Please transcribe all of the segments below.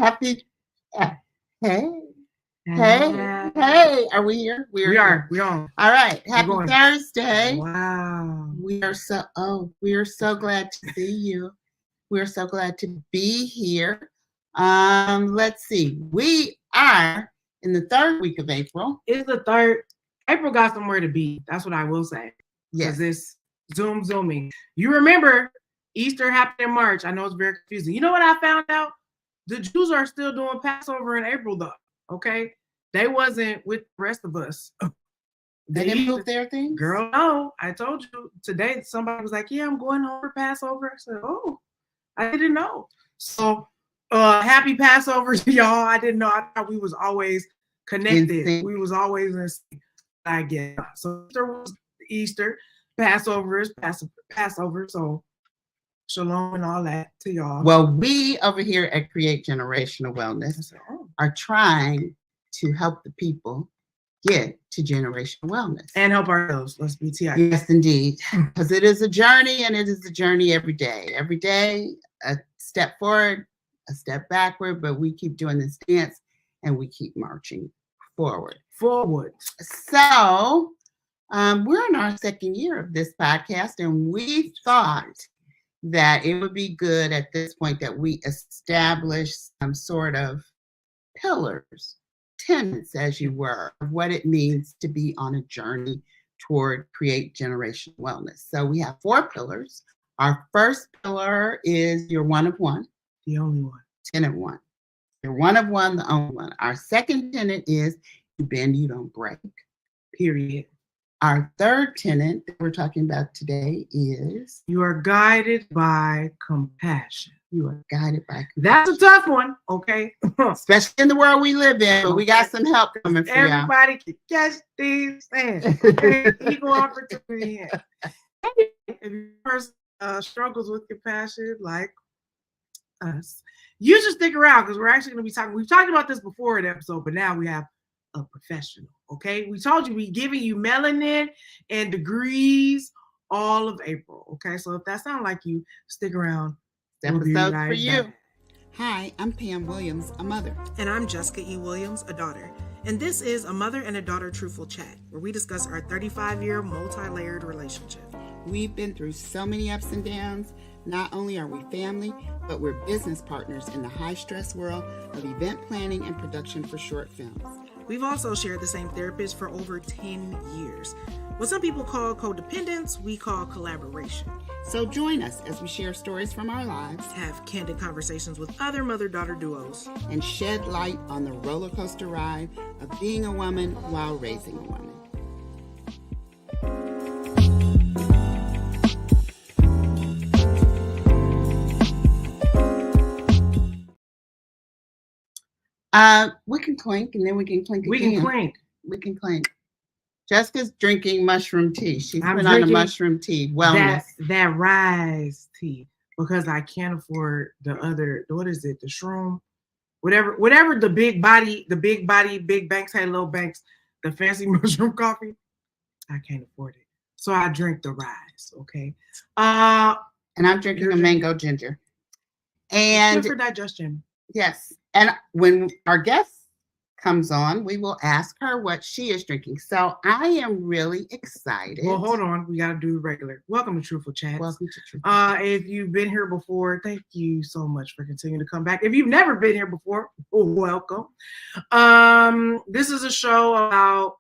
Happy. Hey. Are we here? We are. We're on. All right. Happy Thursday. Wow. We are so glad to see you. We're so glad to be here. Let's see. We are in the third week of April. It's the third. April got somewhere to be. That's what I will say. Yes. This zooming. You remember Easter happened in March. I know it's very confusing. You know what I found out? The Jews are still doing Passover in April, though. Okay. They wasn't with the rest of us. They didn't move their things? Girl, no. I told you today somebody was like, yeah, I'm going home for Passover. I said, oh, I didn't know. So happy Passover to y'all. I didn't know. I thought we was always connected. We was always in sync. I guess. So Easter, Passover is Passover. So shalom and all that to y'all. Well, we over here at Create Generational Wellness are trying to help the people get to generational wellness. And help ourselves. Let's be TI. Yes, indeed. Because it is a journey, and it is a journey every day. Every day, a step forward, a step backward, but we keep doing this dance, and we keep marching forward. So we're in our second year of this podcast, and we thought that it would be good at this point that we establish some sort of pillars, tenets, as you were, of what it means to be on a journey toward create generational wellness. So we have 4 pillars. Our first pillar is you're one of one. The only one. Tenet 1. You're one of one, the only one. Our second tenet is you bend, you don't break. Period. Our third tenet that we're talking about today is you are guided by compassion. You are guided by compassion. That's a tough one, okay? Especially in the world we live in, but we got some help coming for y'all. Everybody can catch these things. Okay? Equal opportunity. If your person struggles with compassion like us, you should stick around because we're actually going to be talking. We've talked about this before in the episode, but now we have a professional. Okay, we told you we're giving you melanin and degrees all of April. Okay, so if that sounds like you, stick around. This episode's for you. Hi, I'm Pam Williams, a mother. And I'm Jessica E. Williams, a daughter. And this is a mother and a daughter truthful chat, where we discuss our 35-year multi-layered relationship. We've been through so many ups and downs. Not only are we family, but we're business partners in the high-stress world of event planning and production for short films. We've also shared the same therapist for over 10 years. What some people call codependence, we call collaboration. So join us as we share stories from our lives, have candid conversations with other mother-daughter duos, and shed light on the roller coaster ride of being a woman while raising a woman. We can clink, and then we can clink again. We can clink. Jessica's drinking mushroom tea. She's been on a mushroom tea. Wellness. That rise tea, because I can't afford the other. What is it? The shroom, whatever. The big body, big banks had low banks. The fancy mushroom coffee, I can't afford it. So I drink the rise. Okay. And I'm drinking a mango ginger. And good for digestion. Yes. And when our guest comes on, we will ask her what she is drinking. So I am really excited. Well, hold on. We got to do the regular. Welcome to Truthful Chats. Welcome to Truthful Chats. If you've been here before, thank you so much for continuing to come back. If you've never been here before, welcome. This is a show about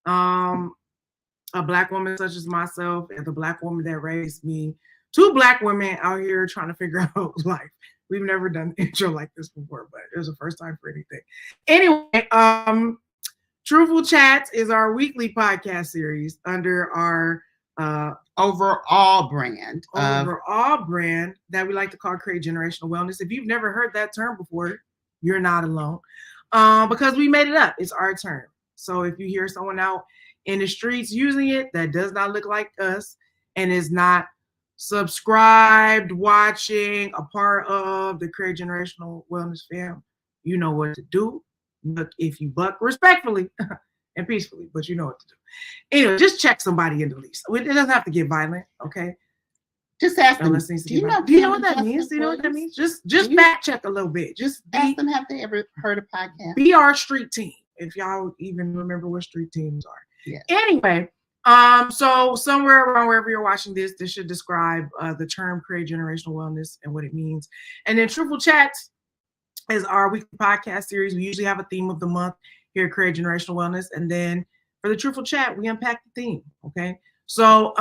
a Black woman such as myself and the Black woman that raised me. 2 Black women out here trying to figure out life. We've never done an intro like this before, but it was the first time for anything. Anyway, Truthful Chats is our weekly podcast series under our overall brand that we like to call Create Generational Wellness. If you've never heard that term before, you're not alone, because we made it up. It's our term. So if you hear someone out in the streets using it that does not look like us and is not subscribed, watching, a part of the Create Generational Wellness fam, you know what to do. But if you buck respectfully and peacefully, but you know what to do. Anyway, just check somebody in the least. It doesn't have to get violent, okay? Just ask them. Fellas needs to Do you get know? back. Do you know what that Justin means? Do you know what that Williams? means? Just you- fact check a little bit. Just Ask be, them, have they ever heard a podcast? be our street team, if y'all even remember what street teams are. Yeah. Anyway, so somewhere around wherever you're watching this should describe the term Create Generational Wellness and what it means. And then Truthful Chats is our weekly podcast series. We usually have a theme of the month here at Create Generational Wellness. And then for the Truthful Chat, we unpack the theme. Okay. So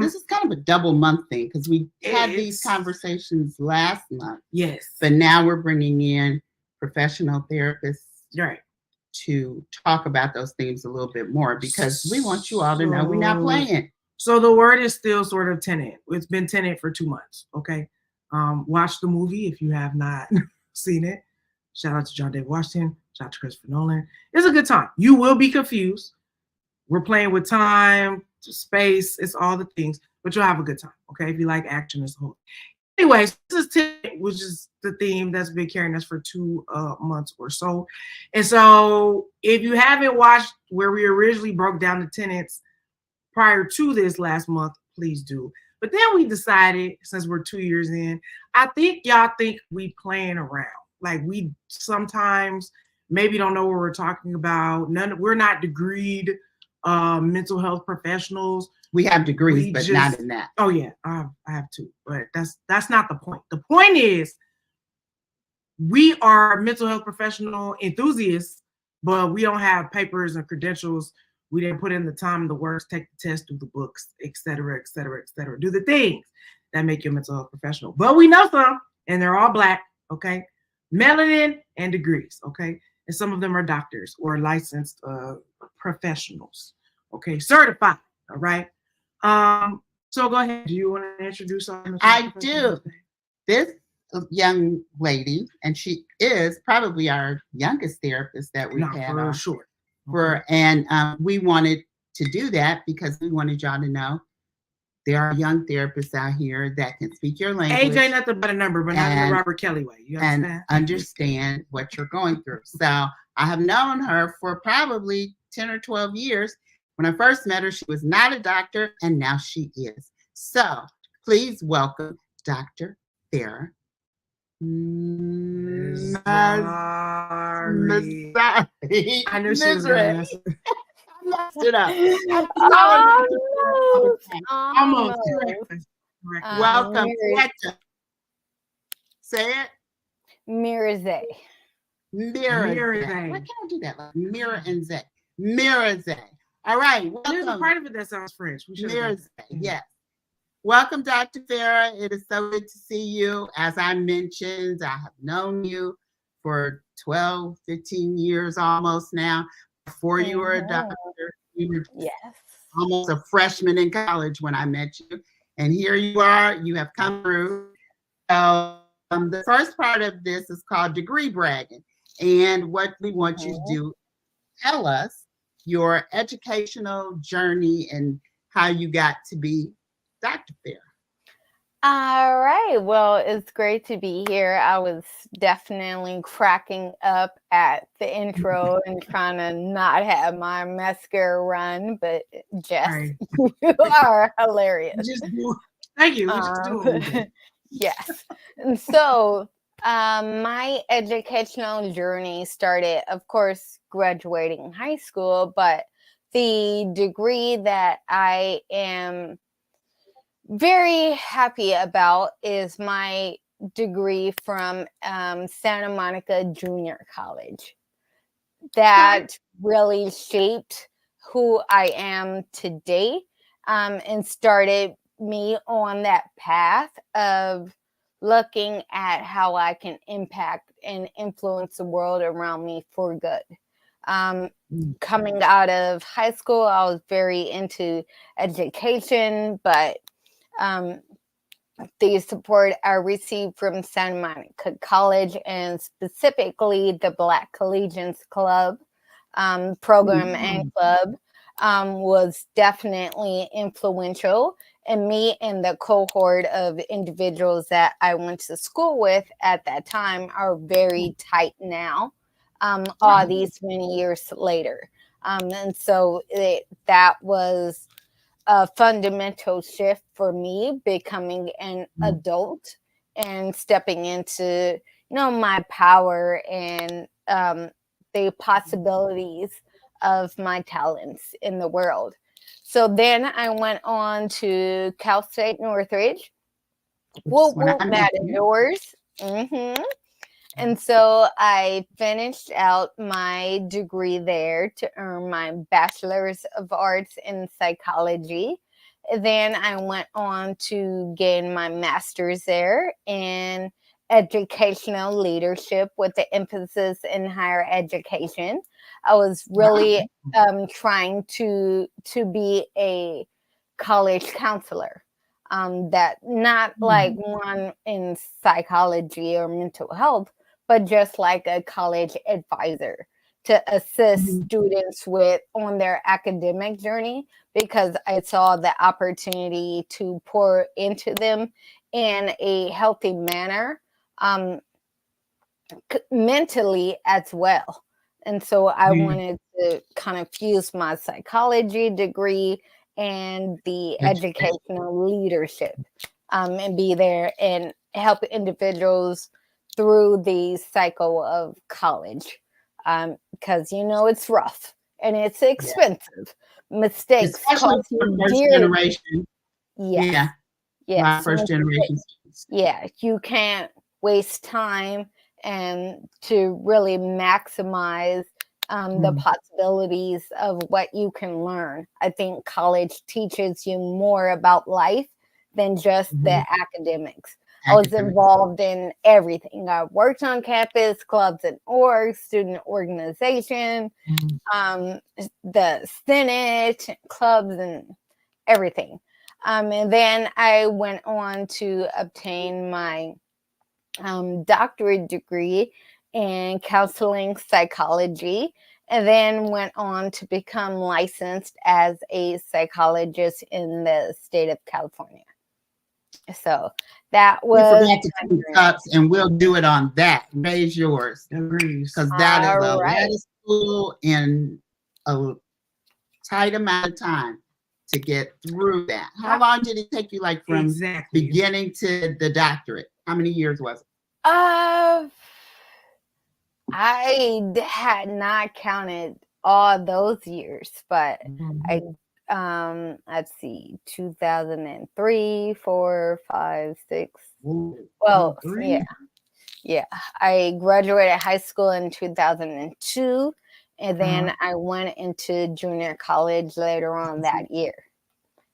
this is kind of a double month thing because we had these it's- conversations last month, yes. but now we're bringing in professional therapists Right. to talk about those themes a little bit more because we want you all to know we're not playing. So the word is still sort of Tenet. It's been Tenet for 2 months. Okay. Watch the movie if you have not seen it. Shout out to John David Washington. Shout out to Christopher Nolan. It's a good time. You will be confused. We're playing with time, space, it's all the things, but you'll have a good time. Okay. If you like action as a whole. Anyways, this is Tenet, which is the theme that's been carrying us for 2 months or so. And so if you haven't watched where we originally broke down the tenets prior to this last month, please do. But then we decided, since we're 2 years in, I think y'all think we playing around. Like we sometimes maybe don't know what we're talking about. We're not degreed mental health professionals. We have degrees, We but just- not in that. Oh yeah, I have 2, but that's not the point. The point is we are mental health professional enthusiasts, but we don't have papers and credentials. We didn't put in the time, the work, take the test, do the books, et cetera, et cetera, et cetera. Do the things that make you a mental health professional. But we know some, and they're all Black, okay? Melanin and degrees, okay? And some of them are doctors or licensed professionals, okay? Certified, all right? So go ahead. Do you want to introduce someone? I do. This young lady, and she is probably our youngest therapist that we've had for on. sure. And we wanted to do that because we wanted y'all to know there are young therapists out here that can speak your language. AJ, nothing but a number, but not in the and- Robert Kelly way. You and understand? understand what you're going through. So I have known her for probably 10 or 12 years. When I first met her, she was not a doctor, and now she is. So please welcome Dr. Farrah Mirzaee. I knew she was going to mess it. I messed it up. Almost. Welcome. Mirzaee. Say it. Mirzaee. Mirzaee. Why can't I do that? Like Mirror and Zay. Mirzaee. All right. There's a Welcome. part of it that sounds French. We should have Mirzaee. Yes. Welcome, Dr. Farrah. It is so good to see you. As I mentioned, I have known you for 12, 15 years almost now. Before you were a doctor, you were Yes. almost a freshman in college when I met you. And here you are. You have come through. So the first part of this is called degree bragging. And what we want you to do, tell us your educational journey and how you got to be Dr. Farrah. All right. Well, it's great to be here. I was definitely cracking up at the intro and trying to not have my mascara run, but Jess, Right. you are hilarious. Thank you. We just do what we do. Yes. And so my educational journey started, of course, graduating high school, but the degree that I am very happy about is my degree from Santa Monica Junior College. That really shaped who I am today and started me on that path of looking at how I can impact and influence the world around me for good. Coming out of high school, I was very into education, but the support I received from Santa Monica College and specifically the Black Collegians Club program and club was definitely influential. And me and the cohort of individuals that I went to school with at that time are very tight now, all these many years later. And so that was a fundamental shift for me becoming an adult and stepping into, my power and the possibilities of my talents in the world. So then I went on to Cal State Northridge. Whoop, whoop, that is yours. And so I finished out my degree there to earn my Bachelor's of Arts in Psychology. Then I went on to gain my master's there in educational leadership with the emphasis in higher education. I was really trying to be a college counselor. That not like one in psychology or mental health, but just like a college advisor to assist students on their academic journey, because I saw the opportunity to pour into them in a healthy manner, mentally as well. And so I wanted to kind of fuse my psychology degree and the educational leadership, and be there and help individuals through the cycle of college, because it's rough and it's expensive. Mistakes, especially for first generation. Yeah. First generation. Yeah, you can't waste time and to really maximize the possibilities of what you can learn. I think college teaches you more about life than just the academics. I was involved in everything. I worked on campus, clubs and orgs, student organization, the Senate, clubs and everything. And then I went on to obtain my doctorate degree in counseling psychology, and then went on to become licensed as a psychologist in the state of California. So that was. We forgot to keep cups, and we'll do it on that. Raise yours, because that is a lot of school in a tight amount of time to get through that. How long did it take you, like from beginning to the doctorate? How many years was it? I had not counted all those years, but let's see, 2003, 4, 5, 6. Well, yeah. I graduated high school in 2002, and then I went into junior college later on that year.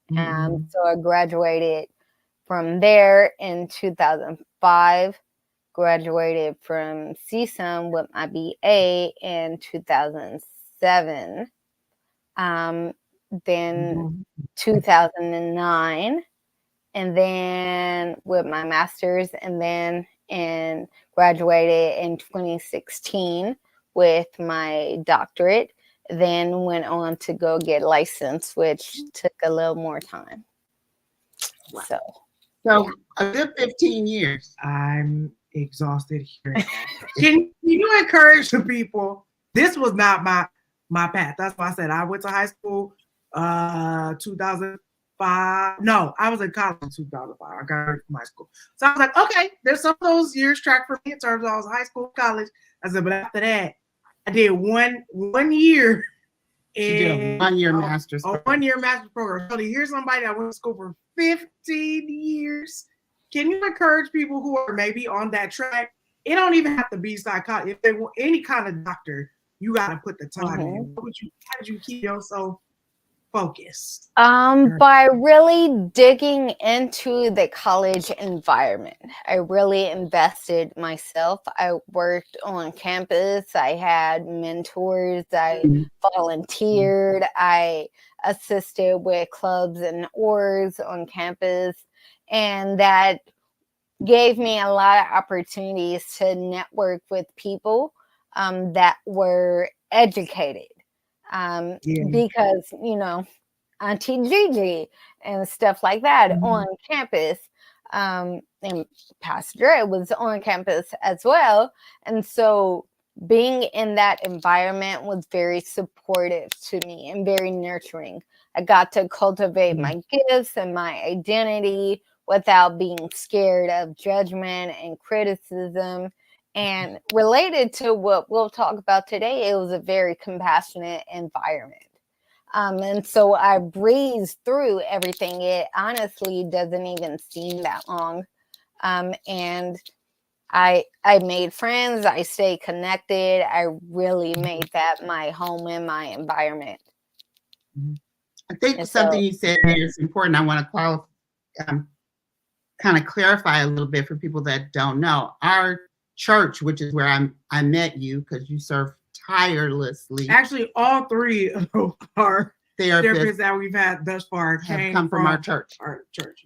So I graduated from there in 2005. Graduated from CSUN with my BA in 2007. Then 2009, and then with my master's, and then graduated in 2016 with my doctorate. Then went on to go get licensed, which took a little more time. So a good 15 years. I'm exhausted hearing that. Can you encourage the people? This was not my path. That's why I said I went to high school 2005. No, I was in college in 2005. I graduated from high school. So I was like, okay, there's some of those years track for me in terms of I was high school, college. I said, but after that, I did one year. You did a 1 year master's. A 1 year master's program. So to hear somebody that went to school for 15 years, can you encourage people who are maybe on that track? It don't even have to be psychology. If they want any kind of doctor, you got to put the time in. How did you keep yourself focused? By really digging into the college environment. I really invested myself. I worked on campus. I had mentors. I volunteered. I assisted with clubs and orgs on campus. And that gave me a lot of opportunities to network with people that were educated. Because, Auntie Gigi and stuff like that on campus. And Pastor Dre was on campus as well. And so being in that environment was very supportive to me and very nurturing. I got to cultivate my gifts and my identity without being scared of judgment and criticism. And related to what we'll talk about today, it was a very compassionate environment. And so I breezed through everything. It honestly doesn't even seem that long. And I made friends. I stayed connected. I really made that my home and my environment. I think And something so, you said there is important. I want to kind of clarify a little bit for people that don't know. Our church, which is where I met you, because you serve tirelessly. Actually, all three of our therapists therapists that we've had thus far have come from our church.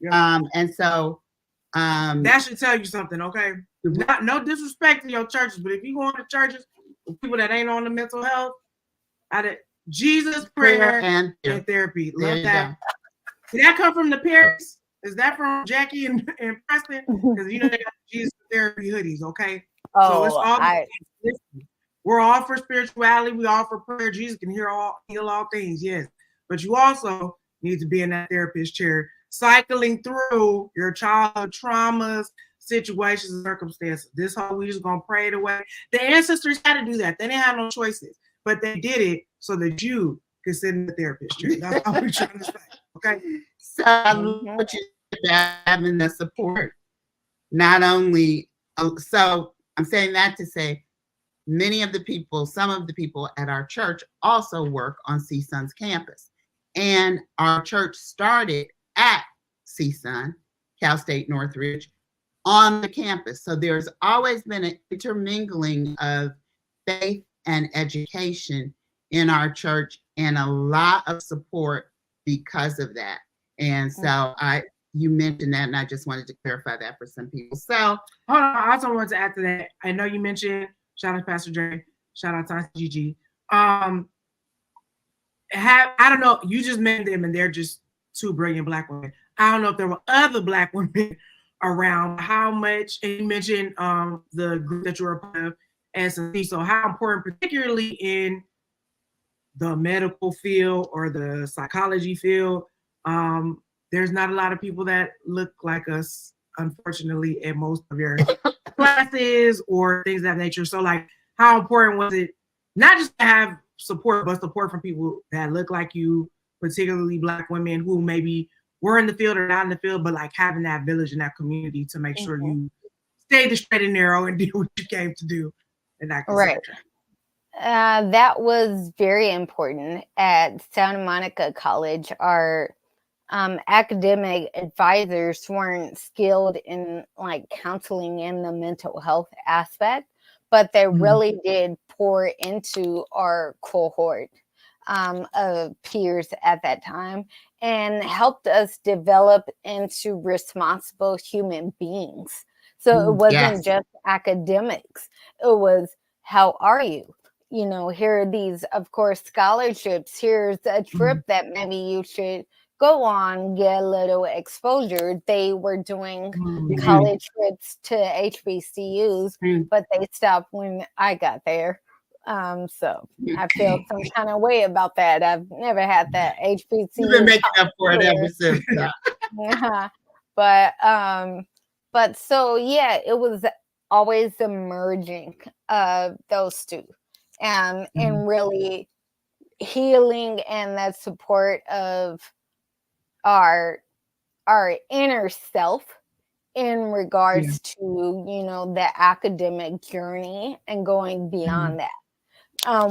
Yep. And so that should tell you something, okay? No disrespect to your churches, but if you go into churches with people that ain't on the mental health, Jesus, prayer, and therapy. Love that. Did that come from the parents? Is that from Jackie and Preston? Because you know they got Jesus therapy hoodies, okay? So it's all we're all for spirituality, we all for prayer. Jesus can heal all things, yes. But you also need to be in that therapist chair, cycling through your childhood traumas, situations, and circumstances. This whole week is gonna pray it away. The ancestors had to do that. They didn't have no choices, but they did it so that you could sit in the therapist chair. That's all we're trying to say. Okay. So I love what you said, having the support. Not only, so I'm saying that to say some of the people at our church also work on CSUN's campus. And our church started at CSUN, Cal State Northridge, on the campus. So there's always been an intermingling of faith and education in our church, and a lot of support because of that. And so you mentioned that, and I just wanted to clarify that for some people. So hold on, I also wanted to add to that. I know you mentioned, shout out to Pastor Dre, shout out to Gigi. I don't know, you just mentioned them and they're just two brilliant Black women. I don't know if there were other Black women around, how much, and you mentioned the group that you were a part of, S&C, so how important, particularly in the medical field or the psychology field, there's not a lot of people that look like us, unfortunately, at most of your classes or things of that nature. So like, how important was it not just to have support, but support from people that look like you, particularly Black women who maybe were in the field or not in the field, but like having that village and that community to make sure you stay the straight and narrow and do what you came to do. And that right. That was very important. At Santa Monica College, our academic advisors weren't skilled in like counseling in the mental health aspect, but they really did pour into our cohort of peers at that time and helped us develop into responsible human beings. So it wasn't just academics. It was, how are you? You know, here are these, of course, scholarships. Here's a trip that maybe you should go on, get a little exposure. They were doing college trips to HBCUs, but they stopped when I got there. So I feel some kind of way about that. I've never had that HBCU. You've been making up for it ever since. Yeah. But so yeah, it was always the merging of those two, and really healing and that support of our inner self in regards to, you know, the academic journey and going beyond that.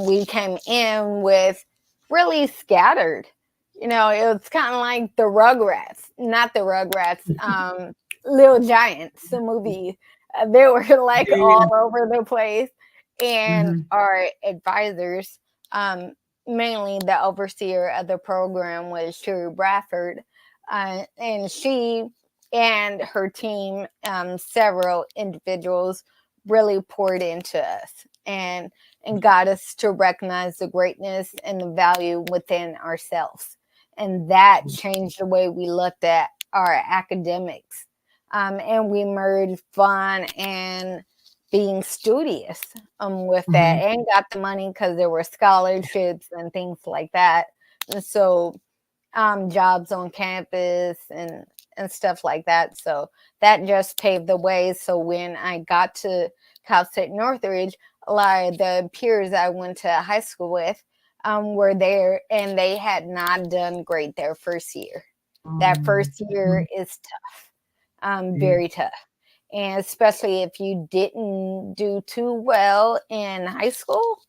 We came in with really scattered, you know, it was kind of like the Rugrats, not the Rugrats, Little Giants, the movie. They were like all over the place. And our advisors, mainly the overseer of the program was Sherry Bradford, and she and her team, several individuals really poured into us and got us to recognize the greatness and the value within ourselves. And that changed the way we looked at our academics. And we merged fun and being studious with that, and got the money because there were scholarships and things like that. And so jobs on campus and stuff like that. So that just paved the way. So when I got to Cal State Northridge, a lot of the peers I went to high school with were there, and they had not done great their first year. That first year is tough, very tough. And especially if you didn't do too well in high school,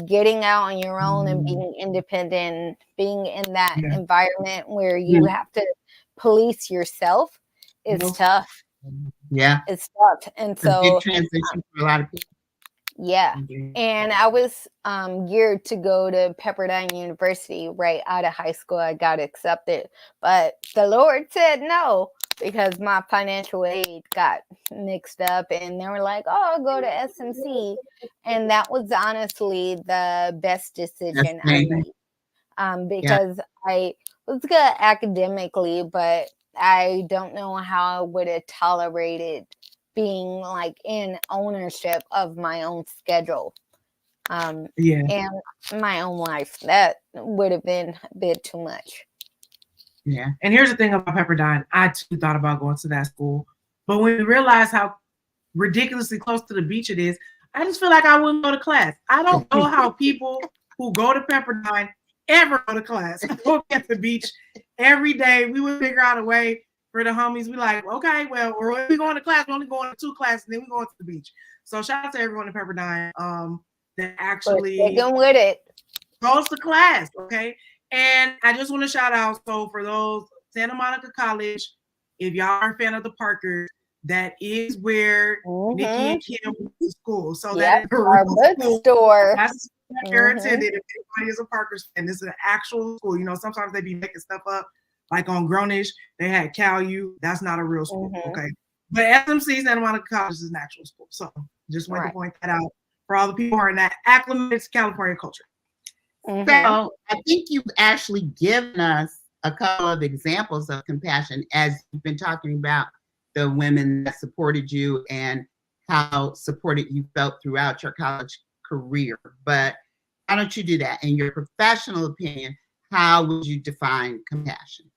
getting out on your own and being independent, being in that environment where you have to police yourself is tough. Yeah. It's tough. And It's a so big transition for a lot of people. yeah. And I was geared to go to Pepperdine University right out of high school. I got accepted, but the Lord said no, because my financial aid got mixed up, and they were like, oh, I'll go to SMC. And that was honestly the best decision I made, because I was good academically, but I don't know how I would have tolerated being like in ownership of my own schedule and my own life. That would have been a bit too much. Yeah. And here's the thing about Pepperdine. I too thought about going to that school. But when we realized how ridiculously close to the beach it is, I just feel like I wouldn't go to class. I don't know how people who go to Pepperdine ever go to class. I go at the beach every day. We would figure out a way for the homies. We like, okay, well, or if we go to class, we're only going to 2 classes, and then we go to the beach. So shout out to everyone in Pepperdine that actually with it goes to class, okay? And I just want to shout out, so for those, Santa Monica College, if y'all are a fan of the Parkers, that is where Nikki and Kim went to school. So that is our bookstore. That's they're attended. If anybody is a Parkers fan, this is an actual school. You know, sometimes they be making stuff up. Like on Grownish, they had Cal U. That's not a real school, okay? But SMC, Santa Monica College, is an actual school. So just want to point that out for all the people who are in that acclimated to California culture. So I think you've actually given us a couple of examples of compassion as you've been talking about the women that supported you and how supported you felt throughout your college career. But why don't you do that? In your professional opinion, how would you define compassion?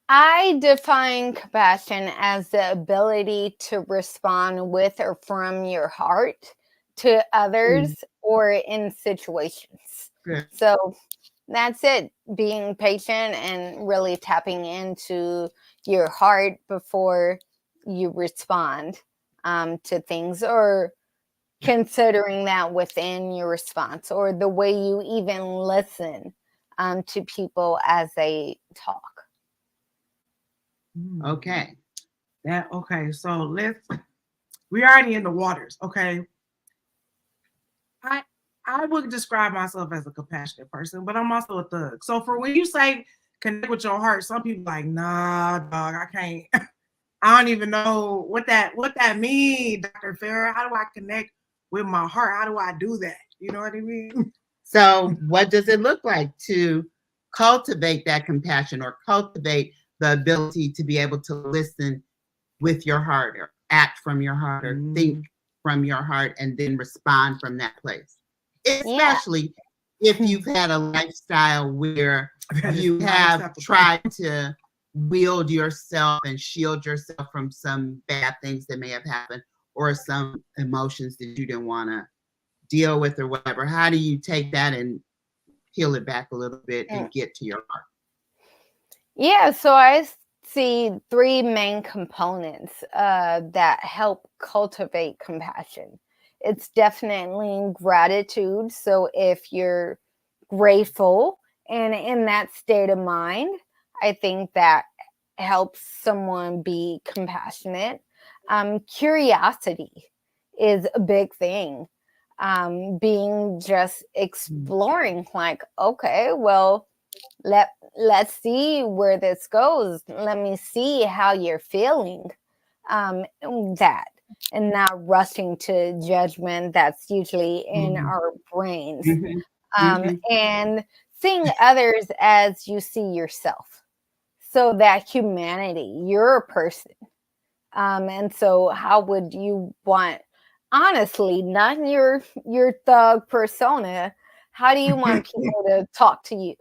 I define compassion as the ability to respond with or from your heart to others or in situations. Good. So that's it. Being patient and really tapping into your heart before you respond to things, or considering that within your response, or the way you even listen to people as they talk. Okay. So we're already in the waters, okay? I would describe myself as a compassionate person, but I'm also a thug. So for when you say connect with your heart, some people like, nah, dog, I can't. I don't even know what that means, Dr. Farrah. How do I connect with my heart? How do I do that? You know what I mean? So what does it look like to cultivate that compassion, or cultivate the ability to be able to listen with your heart, or act from your heart, or think from your heart, and then respond from that place? Especially if you've had a lifestyle where you have tried to wield yourself and shield yourself from some bad things that may have happened, or some emotions that you didn't want to deal with or whatever. How do you take that and peel it back a little bit and get to your heart? Yeah, so I see 3 main components that help cultivate compassion. It's definitely gratitude. So if you're grateful and in that state of mind, I think that helps someone be compassionate. Curiosity is a big thing. Being just exploring, like, okay, well, let's see where this goes. Let me see how you're feeling. That, and not rushing to judgment. That's usually in our brains. And seeing others as you see yourself. So that humanity, you're a person. And so how would you want, honestly, not your thug persona, how do you want people to talk to you?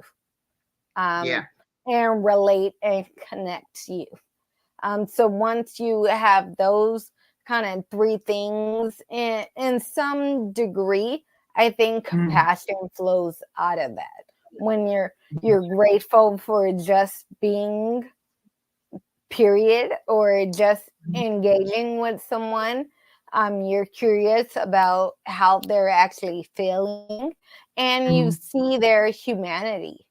Yeah. And relate and connect to you. So once you have those kind of three things in some degree, I think compassion flows out of that. When you're grateful for just being, period, or just engaging with someone, you're curious about how they're actually feeling, and you see their humanity,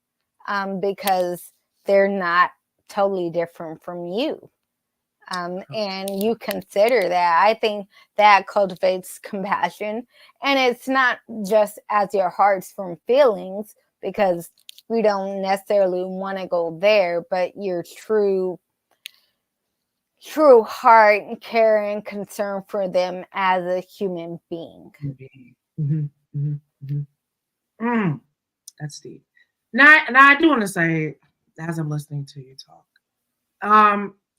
because they're not totally different from you. And you consider that. I think that cultivates compassion. And it's not just as your heart's from feelings, because we don't necessarily want to go there, but your true heart and care and concern for them as a human being. That's deep. Now I do want to say, as I'm listening to you talk,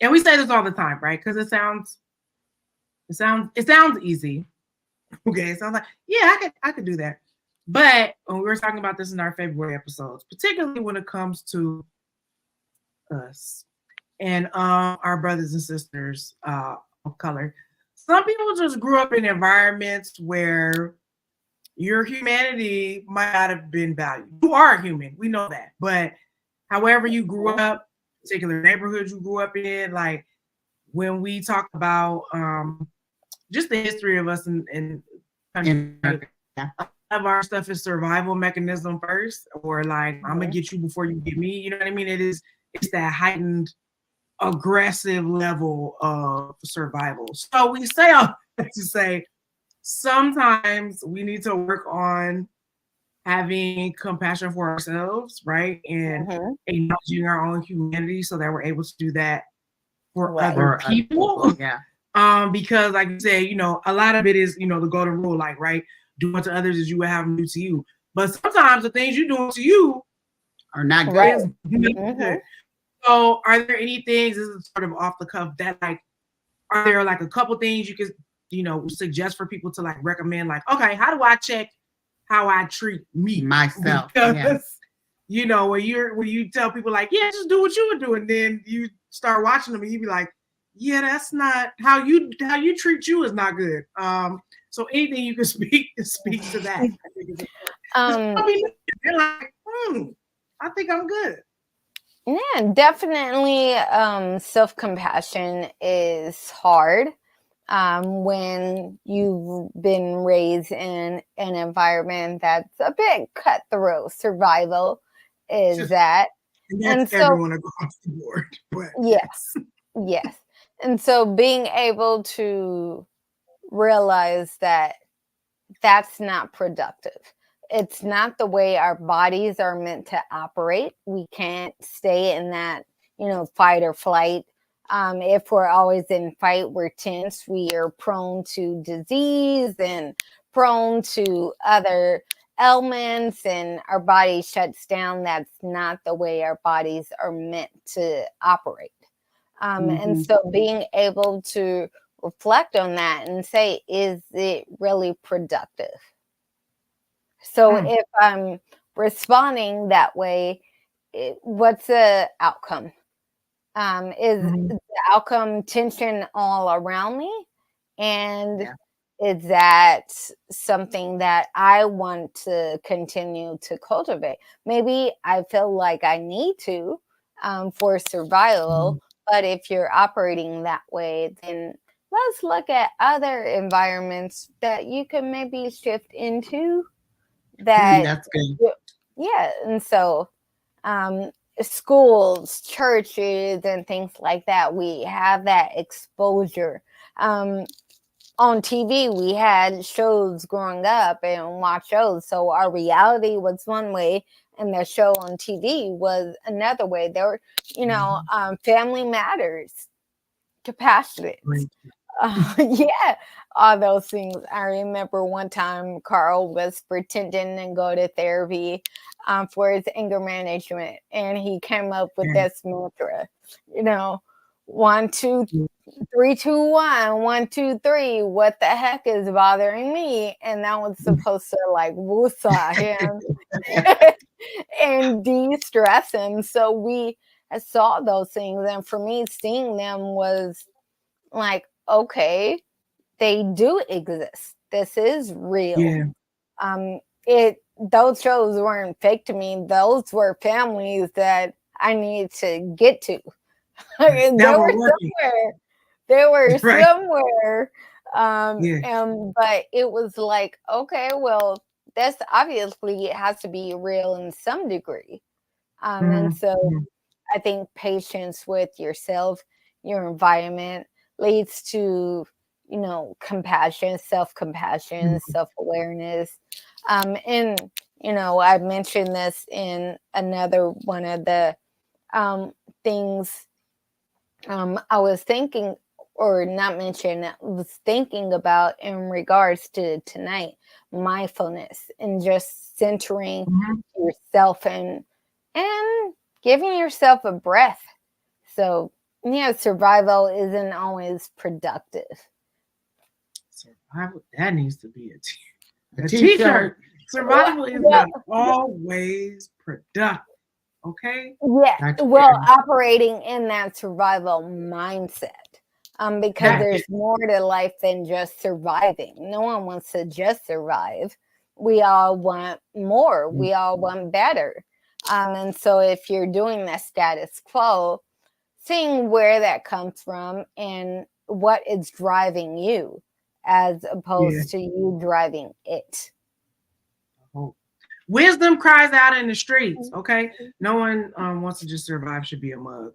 and we say this all the time, right? Because it sounds easy. Okay, it sounds like, yeah, I could do that. But when we were talking about this in our February episodes, particularly when it comes to us and our brothers and sisters of color, some people just grew up in environments where your humanity might not have been valued. You are human, we know that. But however you grew up, particular neighborhoods you grew up in, like when we talk about just the history of us and of our stuff is survival mechanism first, or like I'm gonna get you before you get me. You know what I mean? It's that heightened aggressive level of survival. So we say all that to say sometimes we need to work on having compassion for ourselves, right? And acknowledging our own humanity so that we're able to do that for other people. Yeah. Because like you said, you know, a lot of it is, you know, the golden rule, like, right? Do unto others as you would have them do to you. But sometimes the things you're doing to you are not good. Right. So are there any things, this is sort of off the cuff, that like, are there like a couple things you could, you know, suggest for people to like recommend, like, okay, how do I check how I treat myself? Because, you know, when you tell people like, yeah, just do what you would do, and then you start watching them and you be like, yeah, that's not how you treat you is not good. So anything you can speak to that. I think is important. They're like, I think I'm good. Yeah, definitely. Self-compassion is hard when you've been raised in an environment that's a bit cutthroat. Survival is that. And so everyone across the board. But yes. And so being able to realize that that's not productive. It's not the way our bodies are meant to operate. We can't stay in that, you know, fight or flight. If we're always in fight, we're tense. We are prone to disease and prone to other ailments, and our body shuts down. That's not the way our bodies are meant to operate. And so being able to reflect on that and say, is it really productive? So if I'm responding that way, what's the outcome? Is the outcome tension all around me? And is that something that I want to continue to cultivate? Maybe I feel like I need to for survival, but if you're operating that way, then let's look at other environments that you can maybe shift into. That's good. Yeah, and so schools, churches, and things like that, we have that exposure. On TV, we had shows growing up and watch shows, so our reality was one way, and the show on TV was another way. There were, you know, Family Matters, Compassionate. All those things. I remember one time Carl was pretending to go to therapy for his anger management, and he came up with this mantra, you know, 1, 2, 3, 2, 1, 1, 2, 3. What the heck is bothering me? And that was supposed to like woosah him and de-stress him. So we saw those things, and for me, seeing them was like, okay, they do exist. This is real. Yeah. Those shows weren't fake to me. Those were families that I needed to get to. They were somewhere. They were Right. somewhere. Yeah. But it was like, okay, well, that's obviously it has to be real in some degree. And so I think patience with yourself, your environment leads to, you know, compassion, self-compassion, self-awareness. And, you know, I mentioned this in another one of the things I was thinking, or not mentioned, I was thinking about in regards to tonight, mindfulness and just centering yourself and giving yourself a breath. So, yeah, survival isn't always productive. Survival, that needs to be a t-shirt. Survival is not always productive. Okay. Yeah. Well, operating in that survival mindset. Because there's more to life than just surviving. No one wants to just survive. We all want more. We all want better. And so if you're doing the status quo, seeing where that comes from and what is driving you as opposed to you driving it. Wisdom cries out in the streets, okay? No one wants to just survive, should be a mug.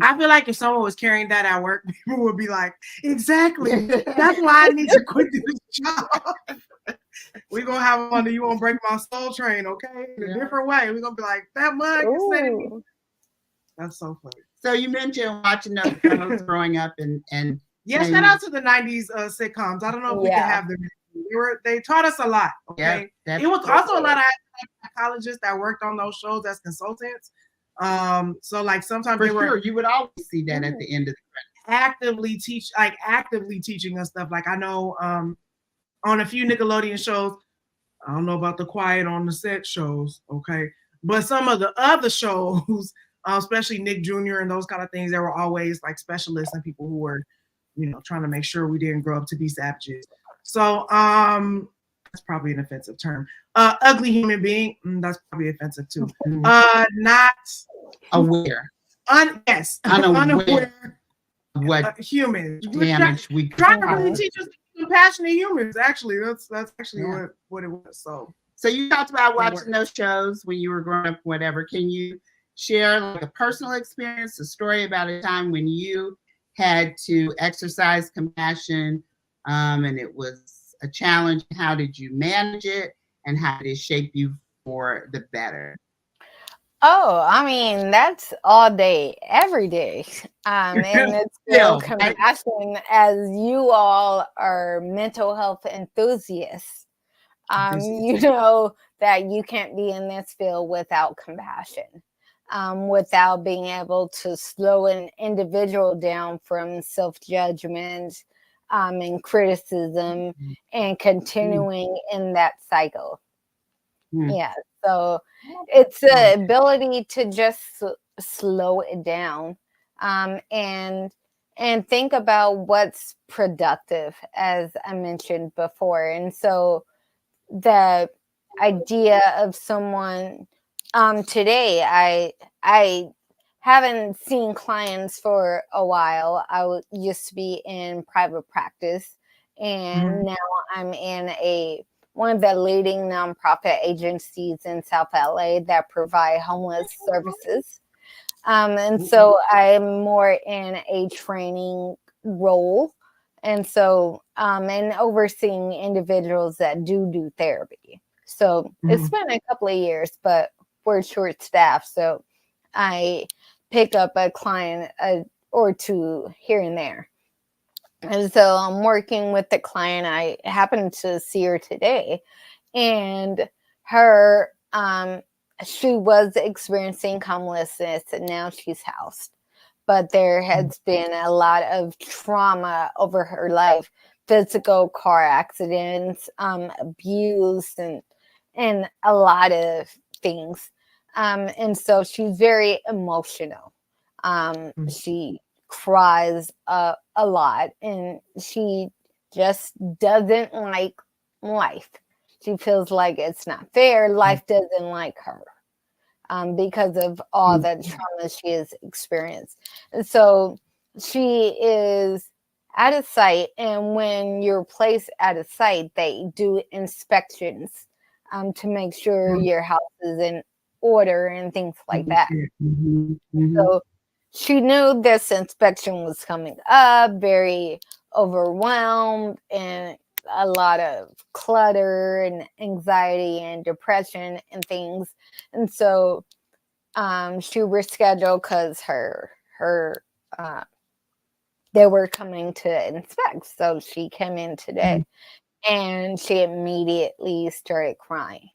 I feel like if someone was carrying that at work, people would be like, exactly. That's why I need to quit this job. We're going to have one that you won't break my soul train, okay? In a different way. We're going to be like, that mug is sending me. That's so funny. So you mentioned watching those shows growing up and shout out to the 90s sitcoms. I don't know if we can have them. They taught us a lot, okay? It was also a lot of psychologists that worked on those shows as consultants. So like sometimes for sure you would always see that at the end of the actively teaching us stuff. Like I know on a few Nickelodeon shows, I don't know about the Quiet on the Set shows, okay? But some of the other shows, especially Nick Jr. and those kind of things, there were always like specialists and people who were, you know, trying to make sure we didn't grow up to be savages. So that's probably an offensive term. Ugly human being, that's probably offensive too. Not aware. Unaware what humans. Damage we trying to really teach us compassionate humans. Actually, that's actually what it was. So you talked about watching those shows when you were growing up, whatever. Can you share like a personal experience, a story about a time when you had to exercise compassion and it was a challenge? How did you manage it and how did it shape you for the better? Oh, I mean, that's all day, every day. And it's still compassion, as you all are mental health enthusiasts. You know that you can't be in this field without compassion, without being able to slow an individual down from self-judgment and criticism and continuing in that cycle. Yeah, so it's the ability to just slow it down and think about what's productive, as I mentioned before. And so the idea of someone today, I haven't seen clients for a while. I used to be in private practice, and now I'm in one of the leading nonprofit agencies in South LA that provide homeless services. And so I'm more in a training role. And so, and overseeing individuals that do therapy. So it's been a couple of years, but we're short staffed. So I pick up a client or two here and there. And so I'm working with the client. I happened to see her today, and her, she was experiencing homelessness and now she's housed. but there has been a lot of trauma over her life, physical car accidents, abuse, and a lot of things. And so she's very emotional. She cries a lot, and she just doesn't like life. She feels like it's not fair. Life doesn't like her because of all the trauma she has experienced. And so she is at a site, and when you're placed at a site, they do inspections to make sure your house is in order and things like that. So she knew this inspection was coming up, very overwhelmed, and a lot of clutter and anxiety and depression and things. And so she rescheduled because they were coming to inspect. So she came in today, and she immediately started crying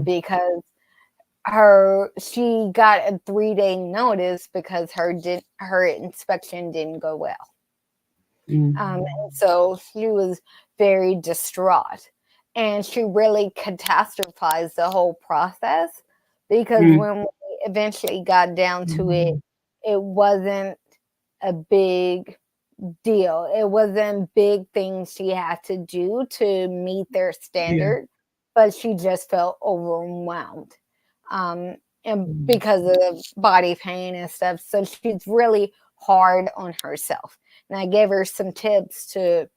because she got a 3-day notice because her inspection didn't go well. And so she was very distraught, and she really catastrophized the whole process, because when we eventually got down to it, it wasn't a big deal. It wasn't big things she had to do to meet their standard, but she just felt overwhelmed. And because of body pain and stuff. So she's really hard on herself. And I gave her some tips to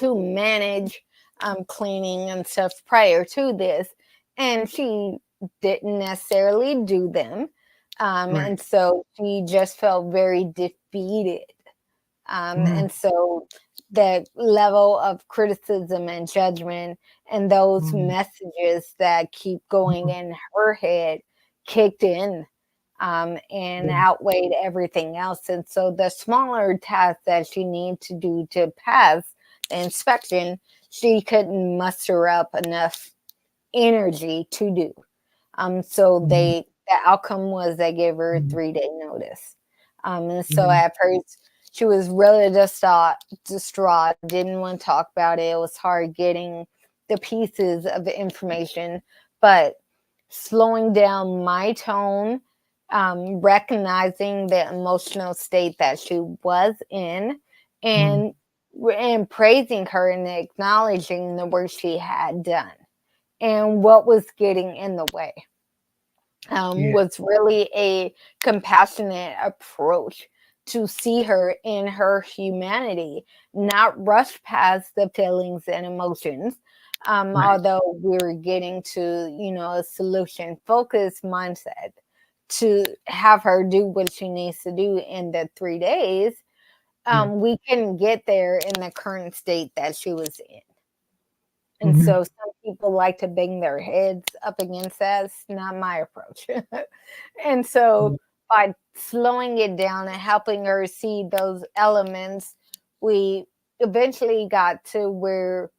manage cleaning and stuff prior to this, and she didn't necessarily do them. And so she just felt very defeated. And so the level of criticism and judgment and those messages that keep going in her head kicked in and outweighed everything else. And so the smaller tasks that she needed to do to pass the inspection, she couldn't muster up enough energy to do. So the outcome was they gave her a 3-day notice. And so at first she was really distraught, didn't want to talk about it. It was hard getting the pieces of the information, but slowing down my tone, recognizing the emotional state that she was in, and praising her and acknowledging the work she had done and what was getting in the way was really a compassionate approach to see her in her humanity, not rush past the feelings and emotions. Although we're getting to, a solution focused mindset to have her do what she needs to do in the 3 days, we couldn't get there in the current state that she was in. And so some people like to bang their heads up against that. It's not my approach. And so by slowing it down and helping her see those elements, we eventually got to where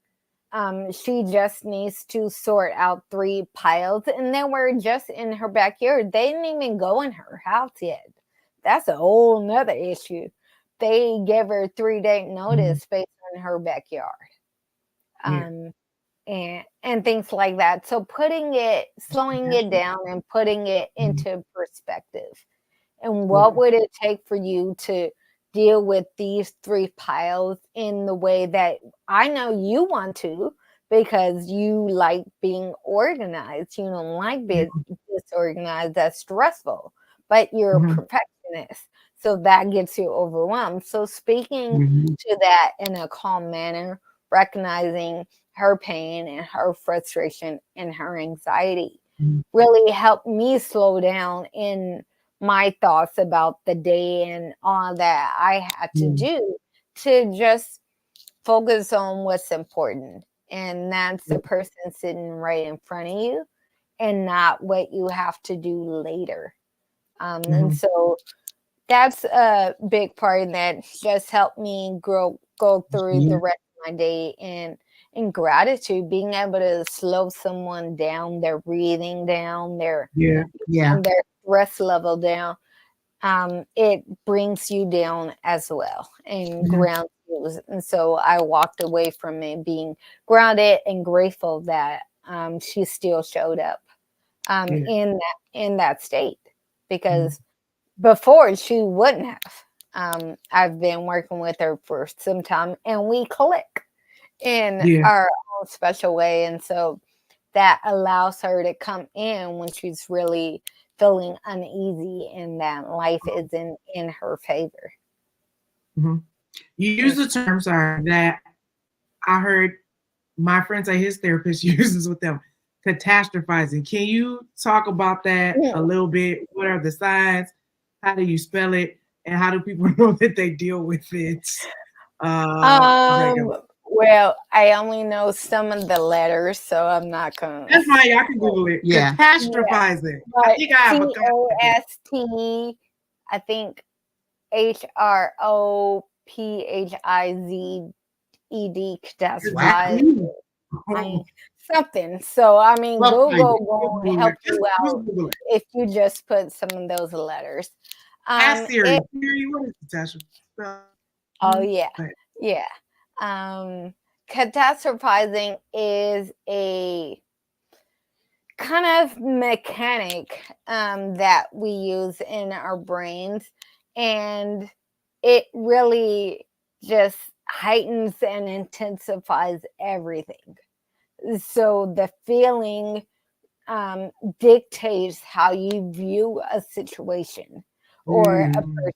she just needs to sort out 3 piles, and they were just in her backyard. They didn't even go in her house yet. That's a whole nother issue. They gave her a 3-day notice based on her backyard. And things like that. So slowing it down and putting it into perspective. And what would it take for you to deal with these 3 piles in the way that I know you want to, because you like being organized. You don't like being disorganized. That's stressful, but you're a perfectionist. So that gets you overwhelmed. So speaking to that in a calm manner, recognizing her pain and her frustration and her anxiety really helped me slow down in my thoughts about the day and all that I had to do to just focus on what's important. And that's the person sitting right in front of you and not what you have to do later. And so that's a big part that just helped me go through the rest of my day in gratitude, being able to slow someone down, their breathing down, their stress level down, it brings you down as well and grounds you. And so I walked away from it being grounded and grateful that she still showed up in that state, because before she wouldn't have. I've been working with her for some time, and we click in our own special way, and so that allows her to come in when she's really feeling uneasy and that life isn't in her favor. You use the terms that I heard my friend say his therapist uses with them: catastrophizing. Can you talk about that a little bit? What are the signs? How do you spell it? And how do people know that they deal with it? Well, I only know some of the letters, so I'm not gonna. That's fine. I can Google it. Yeah. Catastrophizing. Yeah. I think I have a COST. I think HROPHIZED. Catastrophizing. Something. So I mean, Google will help you out if you just put some of those letters. Ask Siri. Siri, what is catastrophe? Oh yeah, yeah. Catastrophizing is a kind of mechanic that we use in our brains, and it really just heightens and intensifies everything. So the feeling dictates how you view a situation or a person.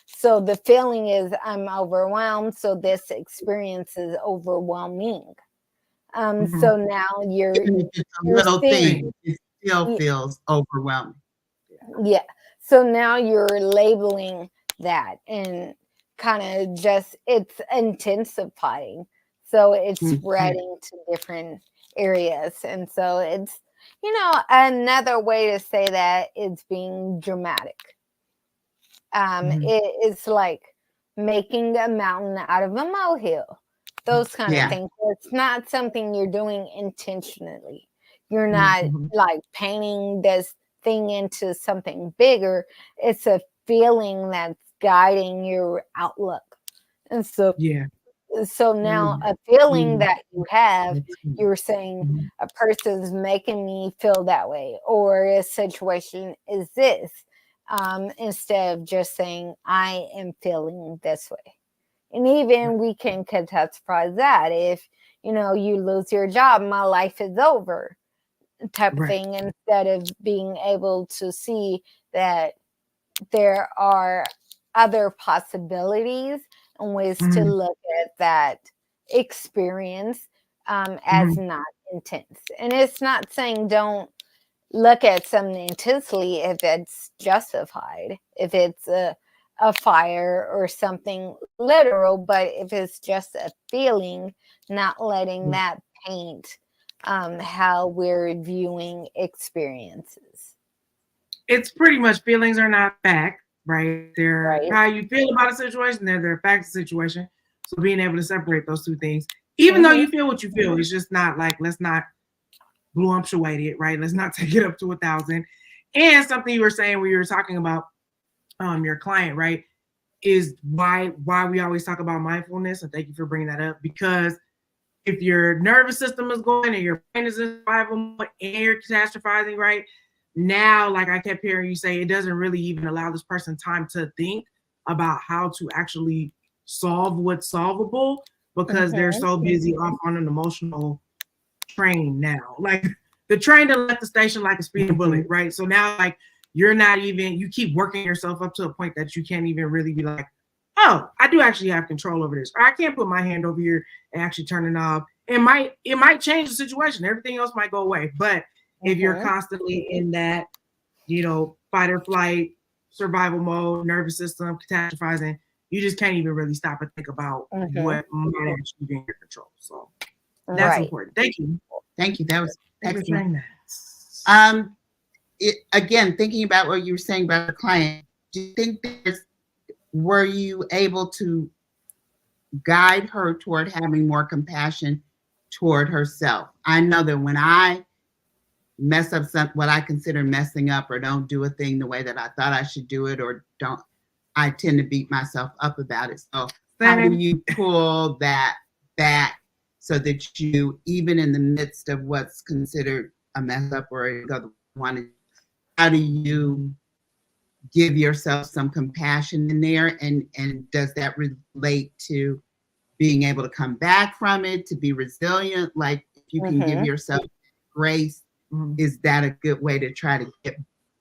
So the feeling is, I'm overwhelmed, so this experience is overwhelming. So now you're a little thing, it still feels overwhelming. Yeah. So now you're labeling that and kind of just, it's intensifying. So it's spreading to different areas. And so it's, another way to say that is being dramatic. It's like making a mountain out of a molehill, those kind of things. It's not something you're doing intentionally. You're not like painting this thing into something bigger. It's a feeling that's guiding your outlook. And so, so now a feeling that you have, you're saying a person's making me feel that way, or a situation is this. Instead of just saying, I am feeling this way. And even we can catastrophize that. If, you lose your job, my life is over type of thing, instead of being able to see that there are other possibilities and ways to look at that experience as not intense. And it's not saying don't look at something intensely if it's justified, if it's a fire or something literal, but if it's just a feeling, not letting that paint how we're viewing experiences. It's pretty much feelings are not fact, right? They're how you feel about a situation, they're fact of the situation. So being able to separate those two things, even though you feel what you feel, it's just not like, let's not blumptuate it, right? Let's not take it up to 1,000. And something you were saying when you were talking about your client, right, is why we always talk about mindfulness. And thank you for bringing that up, because if your nervous system is going and your brain is in survival mode and you're catastrophizing, right, now, like I kept hearing you say, it doesn't really even allow this person time to think about how to actually solve what's solvable, because they're so busy off on an emotional train now. Like the train that left the station like a speeding bullet, right? So now, like, you're not even, you keep working yourself up to a point that you can't even really be like, oh, I do actually have control over this, or I can't put my hand over here and actually turn the knob. It might change the situation. Everything else might go away. But if you're constantly in that, fight or flight, survival mode, nervous system, catastrophizing, you just can't even really stop and think about what might actually be in your control. So that's important. Thank you. Thank you. That was excellent. That. Again, thinking about what you were saying about the client, do you think were you able to guide her toward having more compassion toward herself? I know that when I mess up what I consider messing up, or don't do a thing the way that I thought I should do it, or I tend to beat myself up about it. So how do you pull that back so that you, even in the midst of what's considered a mess up or how do you give yourself some compassion in there? And does that relate to being able to come back from it, to be resilient? Like, if you can give yourself grace, is that a good way to try to get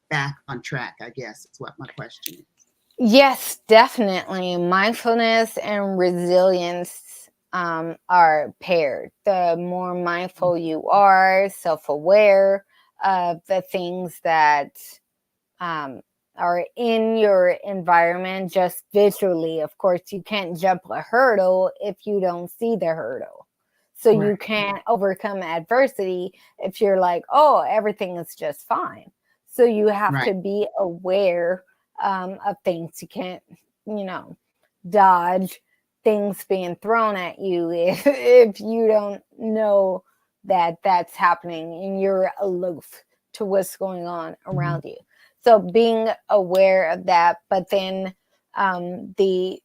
back on track, I guess is what my question is. Yes, definitely. Mindfulness and resilience are paired. The more mindful you are, self-aware of the things that are in your environment, just visually. Of course, you can't jump a hurdle if you don't see the hurdle. So you can't overcome adversity if you're like, oh, everything is just fine. So you have to be aware of things. You can't, dodge things being thrown at you if you don't know that that's happening and you're aloof to what's going on around you. So being aware of that, but then the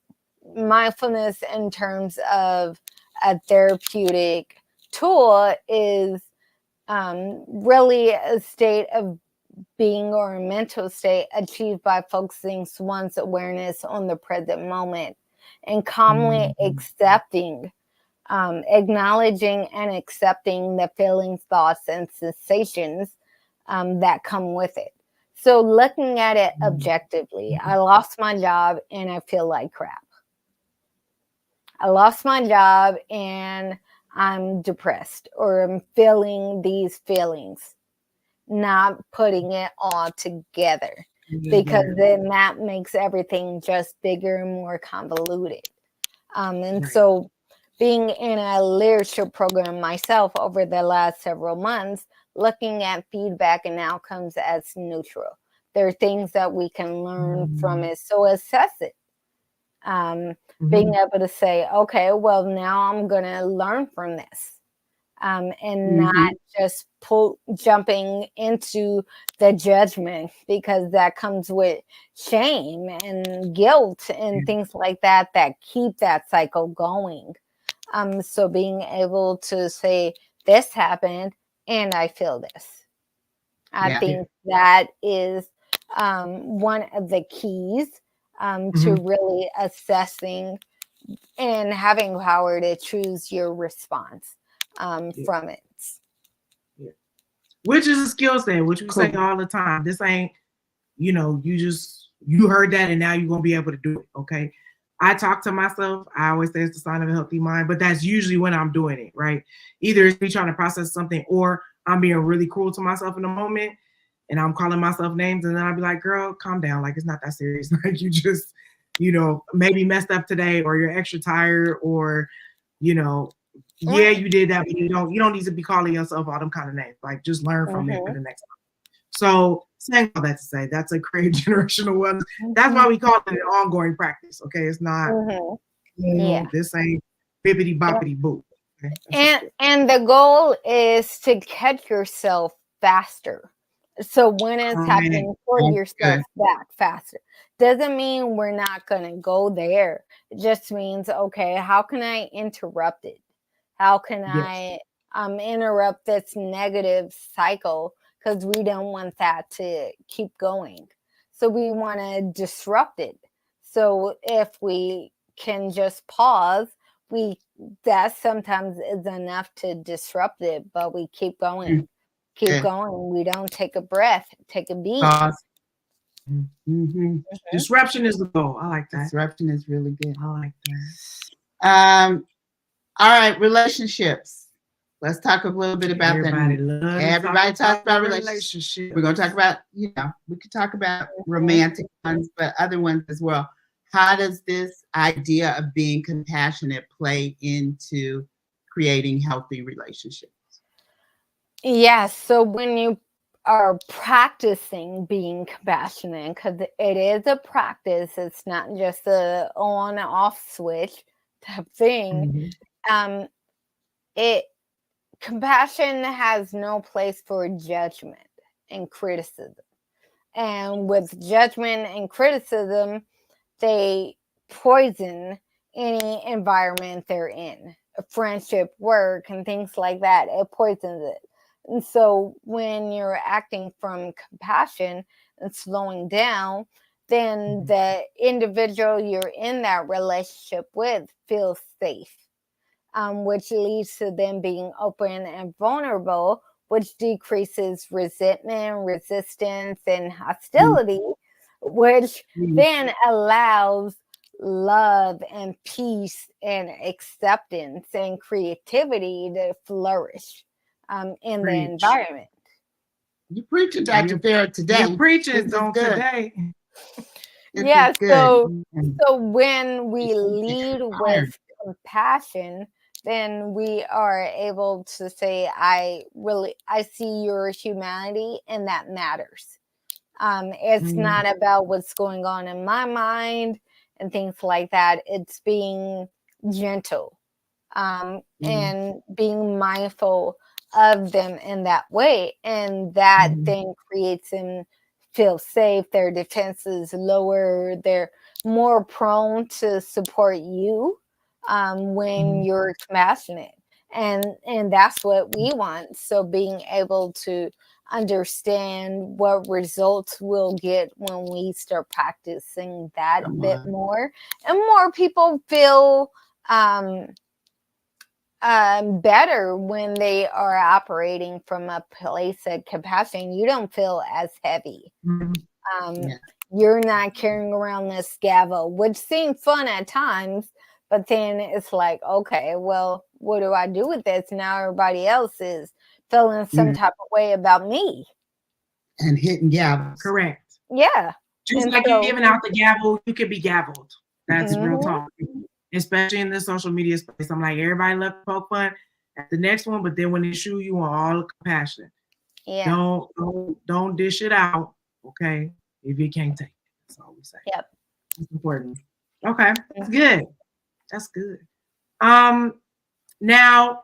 mindfulness in terms of a therapeutic tool is really a state of being, or a mental state achieved by focusing one's awareness on the present moment and calmly accepting, acknowledging and accepting the feelings, thoughts, and sensations that come with it. So looking at it objectively, I lost my job and I feel like crap. I lost my job and I'm depressed, or I'm feeling these feelings, not putting it all together, because then that makes everything just bigger and more convoluted. So being in a leadership program myself over the last several months, looking at feedback and outcomes as neutral. There are things that we can learn from it. So assess it. Being able to say, okay, well, now I'm going to learn from this. And not just jumping into the judgment, because that comes with shame and guilt and things like that keep that cycle going. So being able to say, this happened and I feel this. I think that is one of the keys to really assessing and having power to choose your response from it. Which is a skill set, which we say all the time. This ain't, you heard that and now you're going to be able to do it. Okay. I talk to myself. I always say it's the sign of a healthy mind, but that's usually when I'm doing it, right? Either it's me trying to process something, or I'm being really cruel to myself in the moment and I'm calling myself names, and then I'll be like, girl, calm down. Like, it's not that serious. Like, you just, maybe messed up today, or you're extra tired, or, you did that, but you don't need to be calling yourself all them kind of names. Like, just learn from it for the next time. So saying all that to say, that's a Create Generational Wellness. That's why we call it an ongoing practice. Okay. It's not, this ain't bippity boppity boo. Okay? And the goal is to catch yourself faster. So when it's happening, pull yourself back faster. Doesn't mean we're not going to go there. It just means, okay, how can I interrupt it? How can I interrupt this negative cycle? Because we don't want that to keep going. So we want to disrupt it. So if we can just pause, that sometimes is enough to disrupt it, but we keep going. Keep going. We don't take a breath, take a beat. Disruption is the goal. I like that. Disruption is really good. I like that. All right, relationships. Let's talk a little bit about that. Everybody talks about relationships. We're going to talk about, we could talk about romantic ones, but other ones as well. How does this idea of being compassionate play into creating healthy relationships? Yes. So when you are practicing being compassionate, because it is a practice, it's not just a on-off switch type thing. It compassion has no place for judgment and criticism. And with judgment and criticism, they poison any environment they're in, friendship, work, and things like that. It poisons it. And so when you're acting from compassion and slowing down, then the individual you're in that relationship with feels safe, which leads to them being open and vulnerable, which decreases resentment, resistance, and hostility, which then allows love and peace and acceptance and creativity to flourish in the environment. You preaching, Dr. Farrah, today. You preaching on today. Yeah, so when we lead with compassion, then we are able to say, I see your humanity, and that matters. It's not about what's going on in my mind and things like that. It's being gentle and being mindful of them in that way. And that then creates them feel safe. Their defenses lower. They're more prone to support you when you're compassionate. And that's what we want. So being able to understand what results we'll get when we start practicing that a bit more, and more people feel better when they are operating from a place of compassion. You don't feel as heavy. You're not carrying around this gavel, which seems fun at times, but then it's like, okay, well, what do I do with this? Now everybody else is feeling some type of way about me. And hitting gavels. Correct. Yeah. Just like you giving out the gavel, you could be gavelled. That's real talk. Especially in the social media space. I'm like, everybody love to poke fun at the next one, but then when they shoot you on all the compassion. Yeah. Don't dish it out, okay? If you can't take it. That's all we say. Yep. It's important. Okay, that's good. That's good. Now,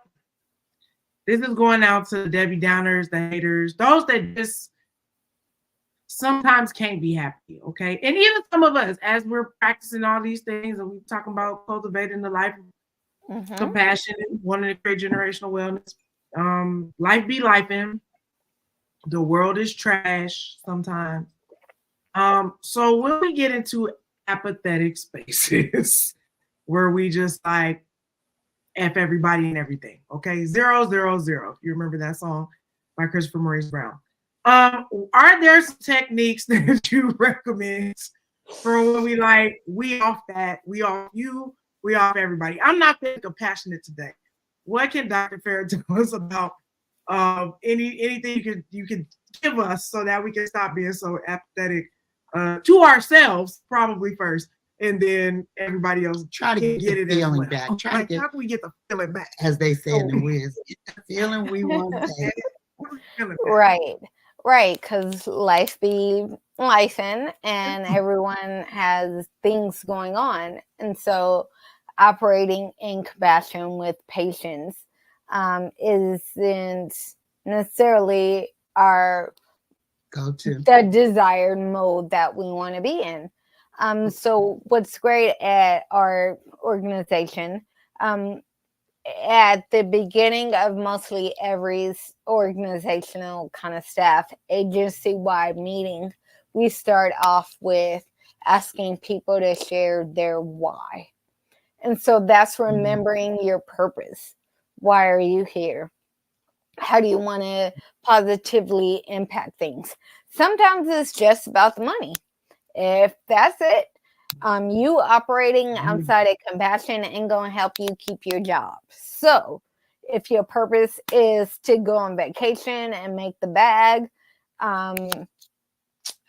this is going out to the Debbie Downers, the haters, those that just sometimes can't be happy, okay? And even some of us, as we're practicing all these things and we're talking about cultivating the life of compassion and wanting to create generational wellness, life be life in. The world is trash sometimes. So when we get into apathetic spaces where we just like F everybody and everything, okay? 0, 0, 0. You remember that song by Christopher Maurice Brown? Are there some techniques that you recommend for when we like, we off that, we off you, we off everybody? I'm not feeling compassionate today. What can Dr. Farrah tell us about anything you can give us so that we can stop being so apathetic to ourselves, probably first, and then everybody else try to get the feeling back. How can we get the feeling back? As they say in the Wiz, get the feeling we want back. Right, because life be lifing, and everyone has things going on, and so operating in compassion with patience isn't necessarily the desired mode that we want to be in. So what's great at our organization, at the beginning of mostly every organizational kind of staff agency-wide meeting, we start off with asking people to share their why. And so that's remembering your purpose. Why are you here? How do you want to positively impact things? Sometimes it's just about the money. If that's it, you operating outside of compassion ain't going to help you keep your job. So if your purpose is to go on vacation and make the bag,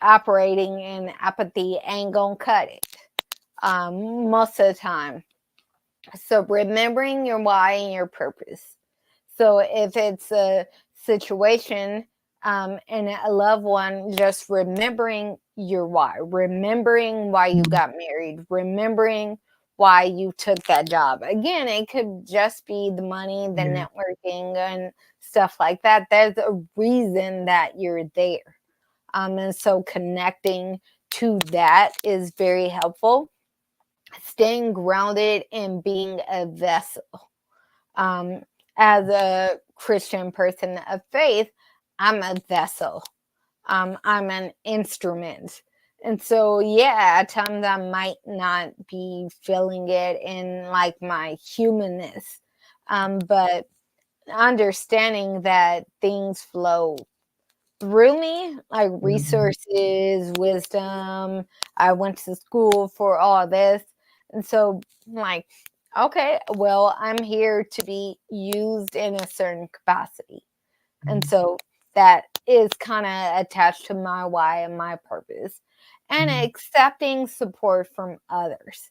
operating in apathy ain't going to cut it most of the time. So remembering your why and your purpose. So if it's a situation and a loved one, just remembering your why, remembering why you got married, remembering why you took that job. Again, it could just be the money, the networking, and stuff like that. There's a reason that you're there. And so connecting to that is very helpful. Staying grounded and being a vessel. As a Christian person of faith, I'm a vessel. I'm an instrument. And so, yeah, at times I might not be feeling it in like my humanness, but understanding that things flow through me, like resources, wisdom. I went to school for all this. And so, like, okay, well, I'm here to be used in a certain capacity. And so that is kind of attached to my why and my purpose. And accepting support from others.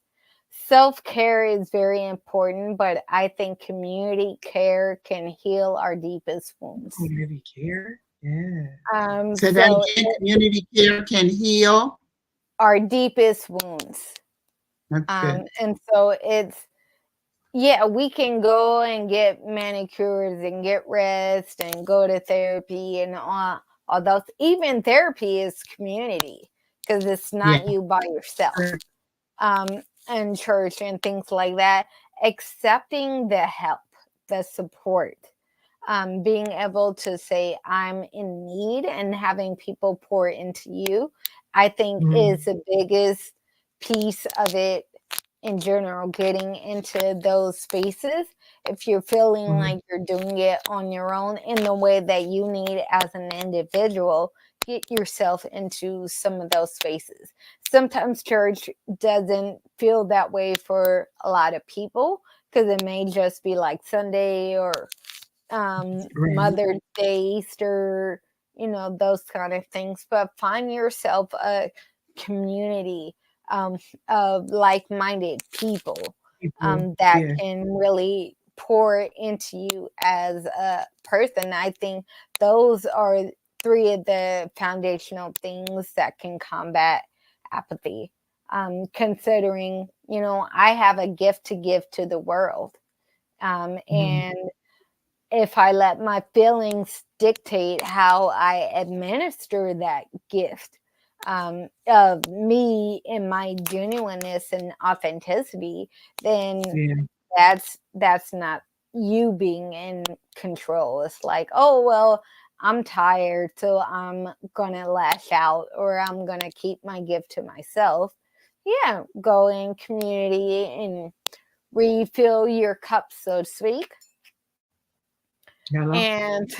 Self-care is very important, but I think community care can heal our deepest wounds. Community care? Yeah. So that again, community care can heal our deepest wounds. That's good. And so it's, yeah, we can go and get manicures and get rest and go to therapy and all those. Even therapy is community because it's not you by yourself. And church and things like that. Accepting the help, the support, being able to say I'm in need and having people pour into you, I think is the biggest piece of it. In general, getting into those spaces, if you're feeling like you're doing it on your own in the way that you need as an individual, get yourself into some of those spaces. Sometimes church doesn't feel that way for a lot of people because it may just be like Sunday or Mother's Day, Easter, those kind of things. But find yourself a community of like-minded people that can really pour into you as a person. I think those are three of the foundational things that can combat apathy. Considering, I have a gift to give to the world. And if I let my feelings dictate how I administer that gift, of me and my genuineness and authenticity, then that's not you being in control. It's like, oh, well, I'm tired, so I'm gonna lash out or I'm gonna keep my gift to myself. Yeah, go in community and refill your cup, so to speak. And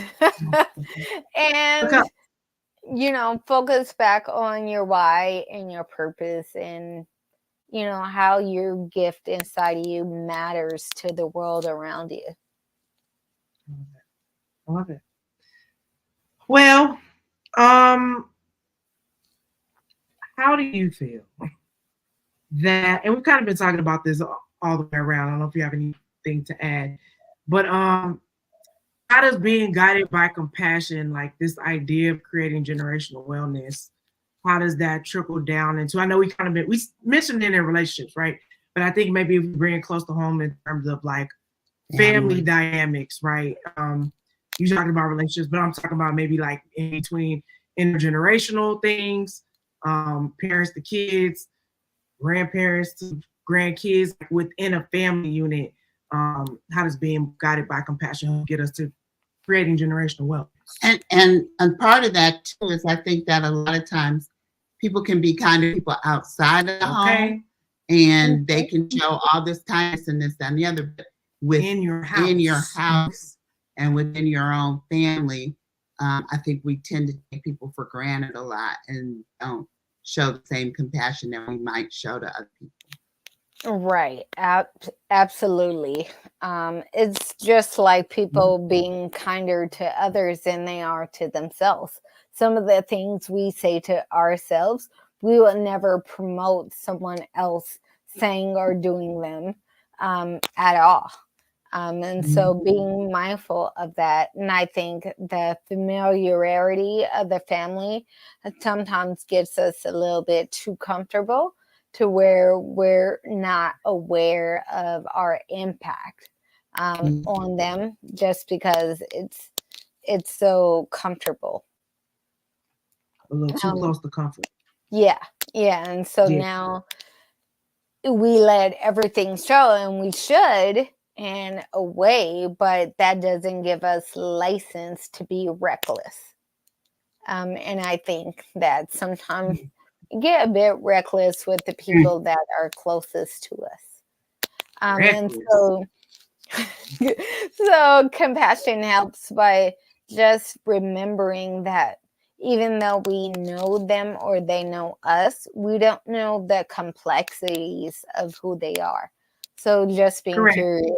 focus back on your why and your purpose and, how your gift inside of you matters to the world around you. I love it. Well, how do you feel that, and we've kind of been talking about this all the way around. I don't know if you have anything to add, but how does being guided by compassion, like this idea of creating generational wellness, how does that trickle down into, I know we mentioned it in relationships, right? But I think maybe if we bring it close to home in terms of like family dynamics, right? You talking about relationships, but I'm talking about maybe like in between intergenerational things, parents to kids, grandparents to grandkids, like within a family unit. How does being guided by compassion get us to creating generational wealth? And part of that too is I think that a lot of times people can be kind of people outside of the home, and they can show all this kindness and this, that, and the other, but within your house and within your own family, I think we tend to take people for granted a lot and don't show the same compassion that we might show to other people. Right. Absolutely. It's just like people being kinder to others than they are to themselves. Some of the things we say to ourselves, we will never promote someone else saying or doing them at all. And so being mindful of that. And I think the familiarity of the family sometimes gets us a little bit too comfortable to where we're not aware of our impact on them just because it's so comfortable. A little too close to comfort. Yeah. And so now we let everything show, and we should in a way, but that doesn't give us license to be reckless. And I think that sometimes you get a bit reckless with the people that are closest to us. And so compassion helps by just remembering that even though we know them or they know us, we don't know the complexities of who they are. So just being curious.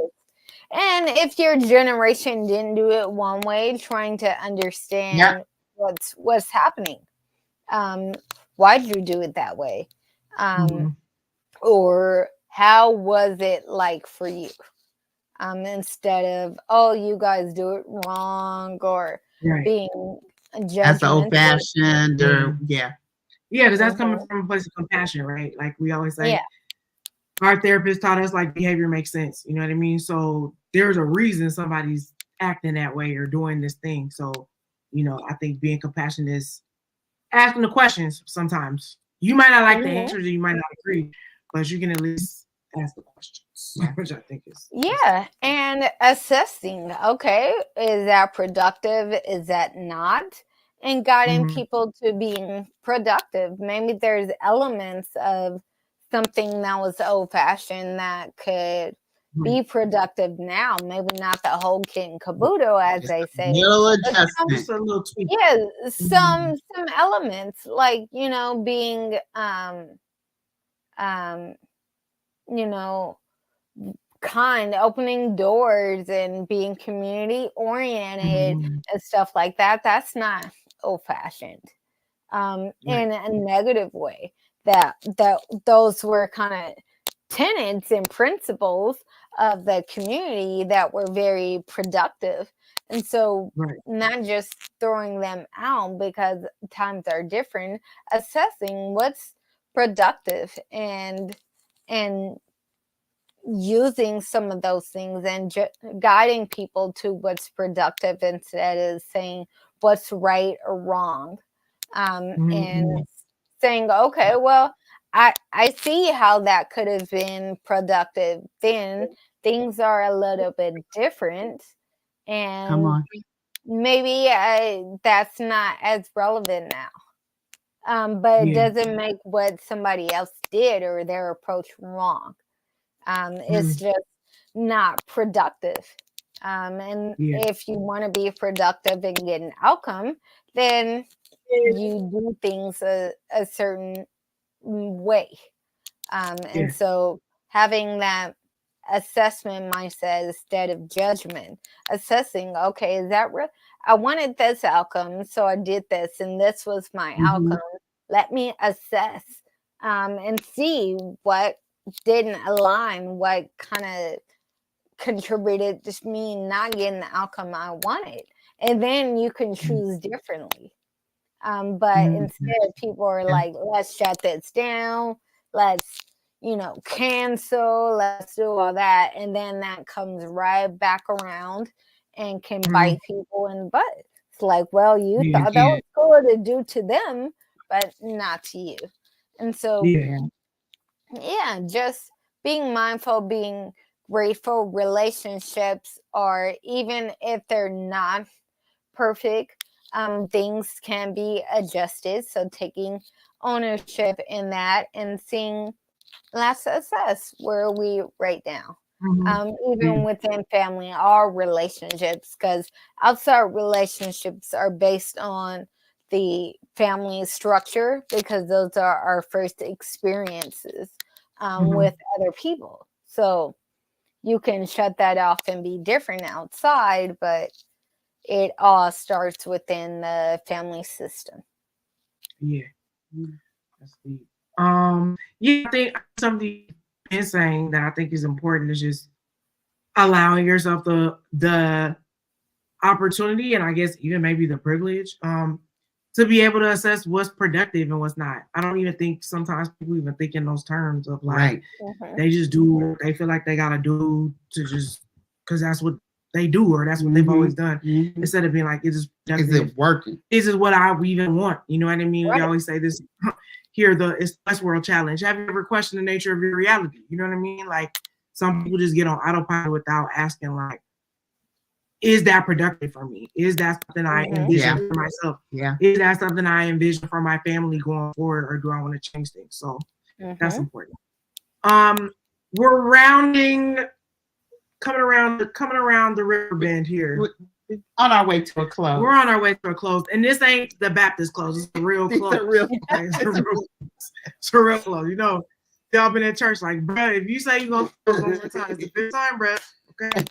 And if your generation didn't do it one way, trying to understand what's happening. Why did you do it that way? Or how was it like for you? Instead of, oh, you guys do it wrong, or being judgmental. That's old-fashioned, or because that's coming from a place of compassion, right? Like we always say, our therapist taught us like behavior makes sense. You know what I mean? So there's a reason somebody's acting that way or doing this thing. So, you know, I think being compassionate is asking the questions. Sometimes you might not like the answers, or you might not agree, but you can at least ask the questions, which I think is and assessing, okay, is that productive, is that not, and guiding people to being productive. Maybe there's elements of something that was old-fashioned that could be productive now, maybe not the whole kit and caboodle, as they say. Just a little tweak. Some elements, like, you know, being you know, kind, opening doors and being community oriented and stuff like that. That's not old-fashioned in a negative way. That those were kind of tenets and principles of the community that were very productive. And so not just throwing them out because times are different, assessing what's productive and using some of those things and guiding people to what's productive instead of saying what's right or wrong. And saying, okay, well, I see how that could have been productive then. Things are a little bit different, and maybe that's not as relevant now. But it doesn't make what somebody else did or their approach wrong. It's just not productive. And if you want to be productive and get an outcome, then you do things a certain way. And so having that assessment mindset instead of judgment, assessing, okay, is that real? I wanted this outcome, so I did this, and this was my outcome. Let me assess and see what didn't align, what kind of contributed to me not getting the outcome I wanted. And then you can choose differently. But instead, people are like, let's shut this down. Let's, cancel. Let's do all that. And then that comes right back around and can bite people in the butt. It's like, well, you thought that was cool to do to them, but not to you. And so, just being mindful, being grateful. Relationships are, even if they're not perfect, things can be adjusted. So taking ownership in that and seeing, let's assess where we right now. Even within family, our relationships, because outside relationships are based on the family structure, because those are our first experiences with other people. So you can shut that off and be different outside, but it all starts within the family system. That's deep. I think something you've been saying that I think is important is just allowing yourself the opportunity, and I guess even maybe the privilege, to be able to assess what's productive and what's not. I don't even think sometimes people even think in those terms of like they just do what they feel like they gotta do to just because that's what they do or that's what they've always done. Instead of being like, is it working? Is it what I even want? You know what I mean? Right. We always say this here, it's Westworld challenge. Have you ever questioned the nature of your reality? You know what I mean? Like some people just get on autopilot without asking like, is that productive for me? Is that something I envision for myself? Yeah. Is that something I envision for my family going forward, or do I want to change things? So that's important. We're coming around the river bend here. On our way to a close. We're on our way to a close, and this ain't the Baptist close. It's a real close. It's a real close. You know, y'all been at church like, bro, if you say you're gonna close one more time, it's the fifth time, bro. Okay,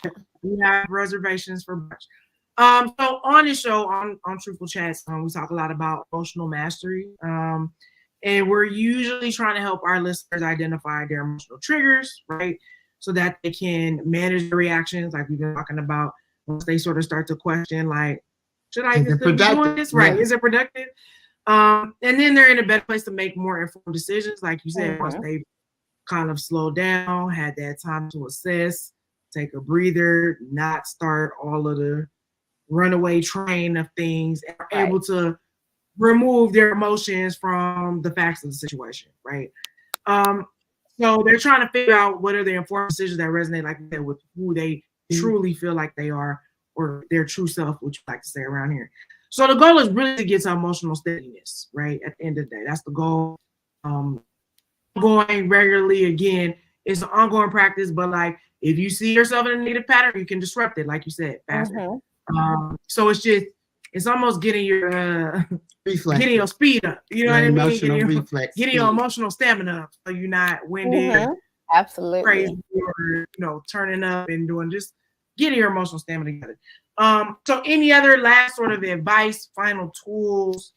we have reservations for brunch. So on this show, on Truthful Chats, we talk a lot about emotional mastery. And we're usually trying to help our listeners identify their emotional triggers, right? So that they can manage their reactions, like we've been talking about, once they sort of start to question, like, should I be doing this? Right? Is it productive? And then they're in a better place to make more informed decisions, like you said, once they've kind of slowed down, had that time to assess, take a breather, not start all of the runaway train of things, and are able to remove their emotions from the facts of the situation, right? So they're trying to figure out what are the informed decisions that resonate, like that, with who they truly feel like they are, or their true self, which you like to say around here. So the goal is really to get to emotional steadiness, right? At the end of the day, that's the goal. Going regularly, again, it's an ongoing practice, but like if you see yourself in a negative pattern, you can disrupt it, like you said, faster. So it's almost getting your getting your speed up. You know what I mean? Getting your emotional stamina up, so you're not winded, absolutely crazy, or turning up and doing, just getting your emotional stamina together. So any other last sort of advice, final tools,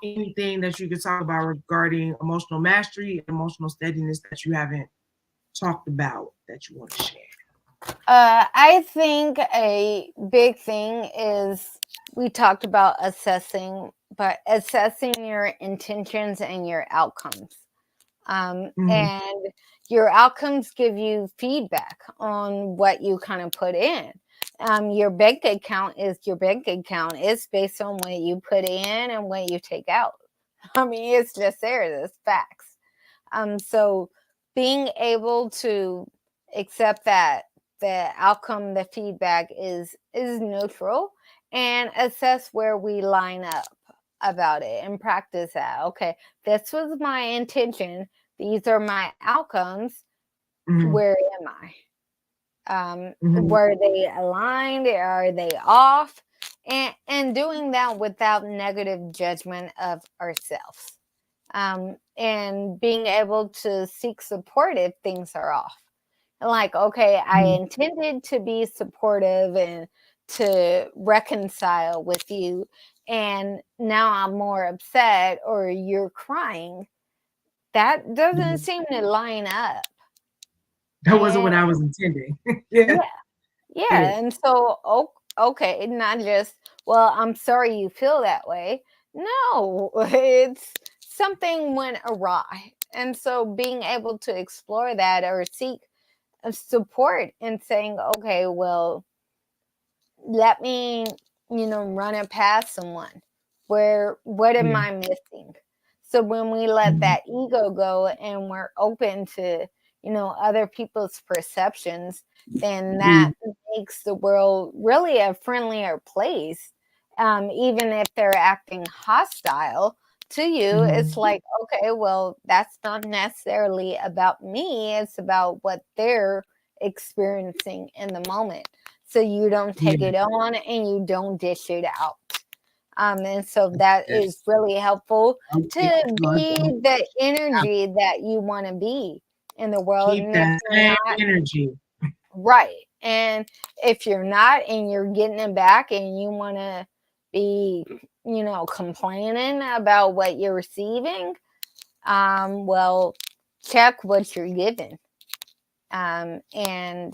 anything that you could talk about regarding emotional mastery and emotional steadiness that you haven't talked about that you want to share? I think a big thing is, we talked about assessing, but assessing your intentions and your outcomes. And your outcomes give you feedback on what you kind of put in. Your bank account is your bank account. It's based on what you put in and what you take out. I mean, it's just there. It's facts. So being able to accept that the outcome, the feedback is neutral, and assess where we line up about it and practice that. Okay, this was my intention. These are my outcomes. Where am I? Were they aligned? Are they off? And doing that without negative judgment of ourselves. And being able to seek support if things are off. Like, okay, I intended to be supportive and to reconcile with you, and now I'm more upset, or you're crying. That doesn't seem to line up. That wasn't what I was intending. Yeah. And so, okay, not just, well, I'm sorry you feel that way. No, it's something went awry. And so being able to explore that or seek support and saying, okay, well, let me, run it past someone. What am I missing? So when we let that ego go and we're open to, other people's perceptions, then that makes the world really a friendlier place. Even if they're acting hostile to you, it's like, okay, well, that's not necessarily about me. It's about what they're experiencing in the moment. So you don't take it on and you don't dish it out. And so that is really helpful to be the energy that you want to be in the world. Keep that same energy. Right. And if you're not, and you're getting it back, and you want to be, complaining about what you're receiving, well, check what you're giving. And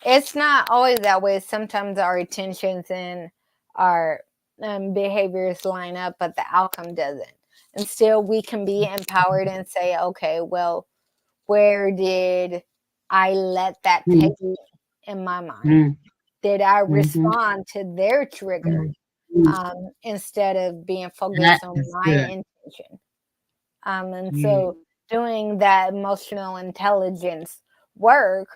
it's not always that way. Sometimes our intentions and our behaviors line up, but the outcome doesn't. And still, we can be empowered and say, okay, well, where did I let that take me in my mind? Did I respond to their trigger instead of being focused on my intention? And so doing that emotional intelligence work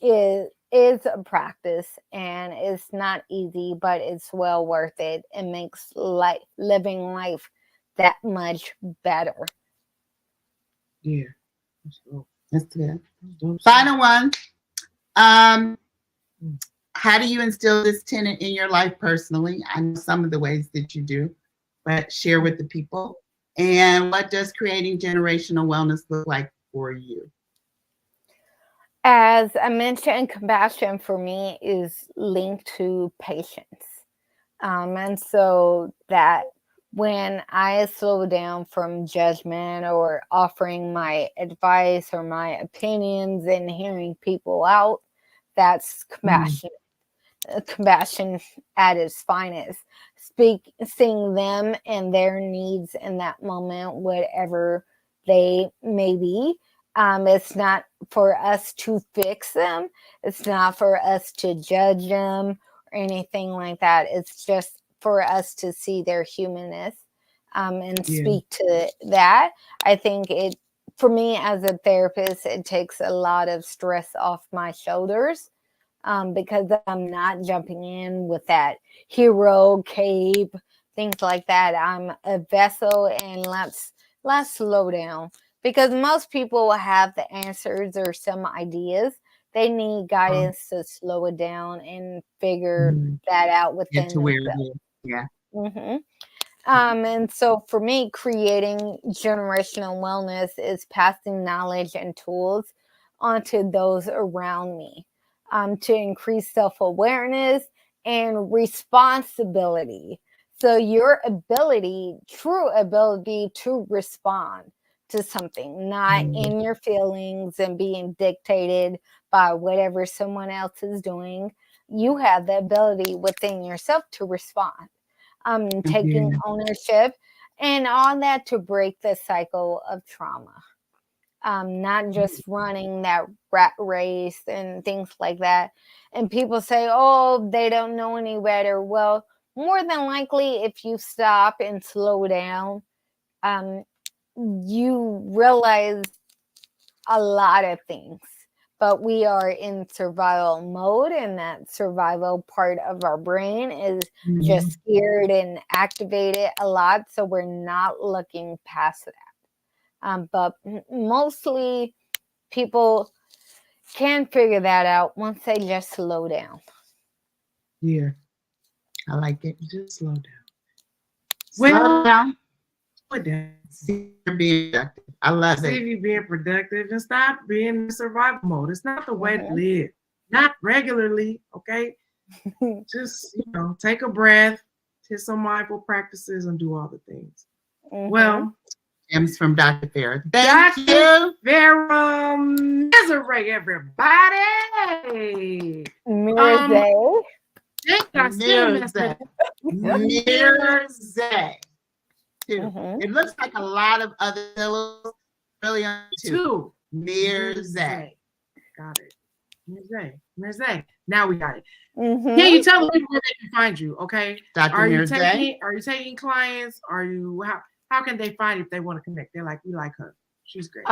is a practice, and it's not easy, but it's well worth it. It makes living life that much better. Yeah. That's good. Final one. How do you instill this tenet in your life personally? I know some of the ways that you do, but share with the people. And what does creating generational wellness look like for you? As I mentioned, compassion for me is linked to patience. And so that when I slow down from judgment or offering my advice or my opinions and hearing people out, that's compassion. Compassion at its finest. Seeing them and their needs in that moment, whatever they may be. It's not for us to fix them. It's not for us to judge them or anything like that. It's just for us to see their humanness and speak to that. I think for me as a therapist, it takes a lot of stress off my shoulders. Because I'm not jumping in with that hero cape, things like that. I'm a vessel, and let's slow down, because most people have the answers or some ideas. They need guidance to slow it down and figure that out within themselves. And so for me, creating generational wellness is passing knowledge and tools onto those around me. To increase self-awareness and responsibility. So your true ability to respond to something, not in your feelings and being dictated by whatever someone else is doing. You have the ability within yourself to respond. Taking ownership and all that to break the cycle of trauma. Not just running that rat race and things like that. And people say, oh, they don't know any better. Well, more than likely, if you stop and slow down, you realize a lot of things. But we are in survival mode, and that survival part of our brain is just scared and activated a lot. So we're not looking past that. But mostly people can figure that out once they just slow down. Yeah. I like it. Just slow down. Slow down. Slow down. See you're being productive. I love See it. if you're being productive and stop being in survival mode. It's not the way to live. Not regularly, okay? Just, take a breath, take some mindful practices, and do all the things. Well, Gems from Dr. Farrah. Thank you. Farrah Mirzaee, everybody. Mirzaee. Mirzaee. It looks like a lot of other syllables. Really on two. Mirzaee. Got it. Mirzaee. Now we got it. Can you tell me where they can find you? Okay. Dr. Mirzaee. Are you taking clients? How can they find you if they want to connect? They're like, we like her. She's great.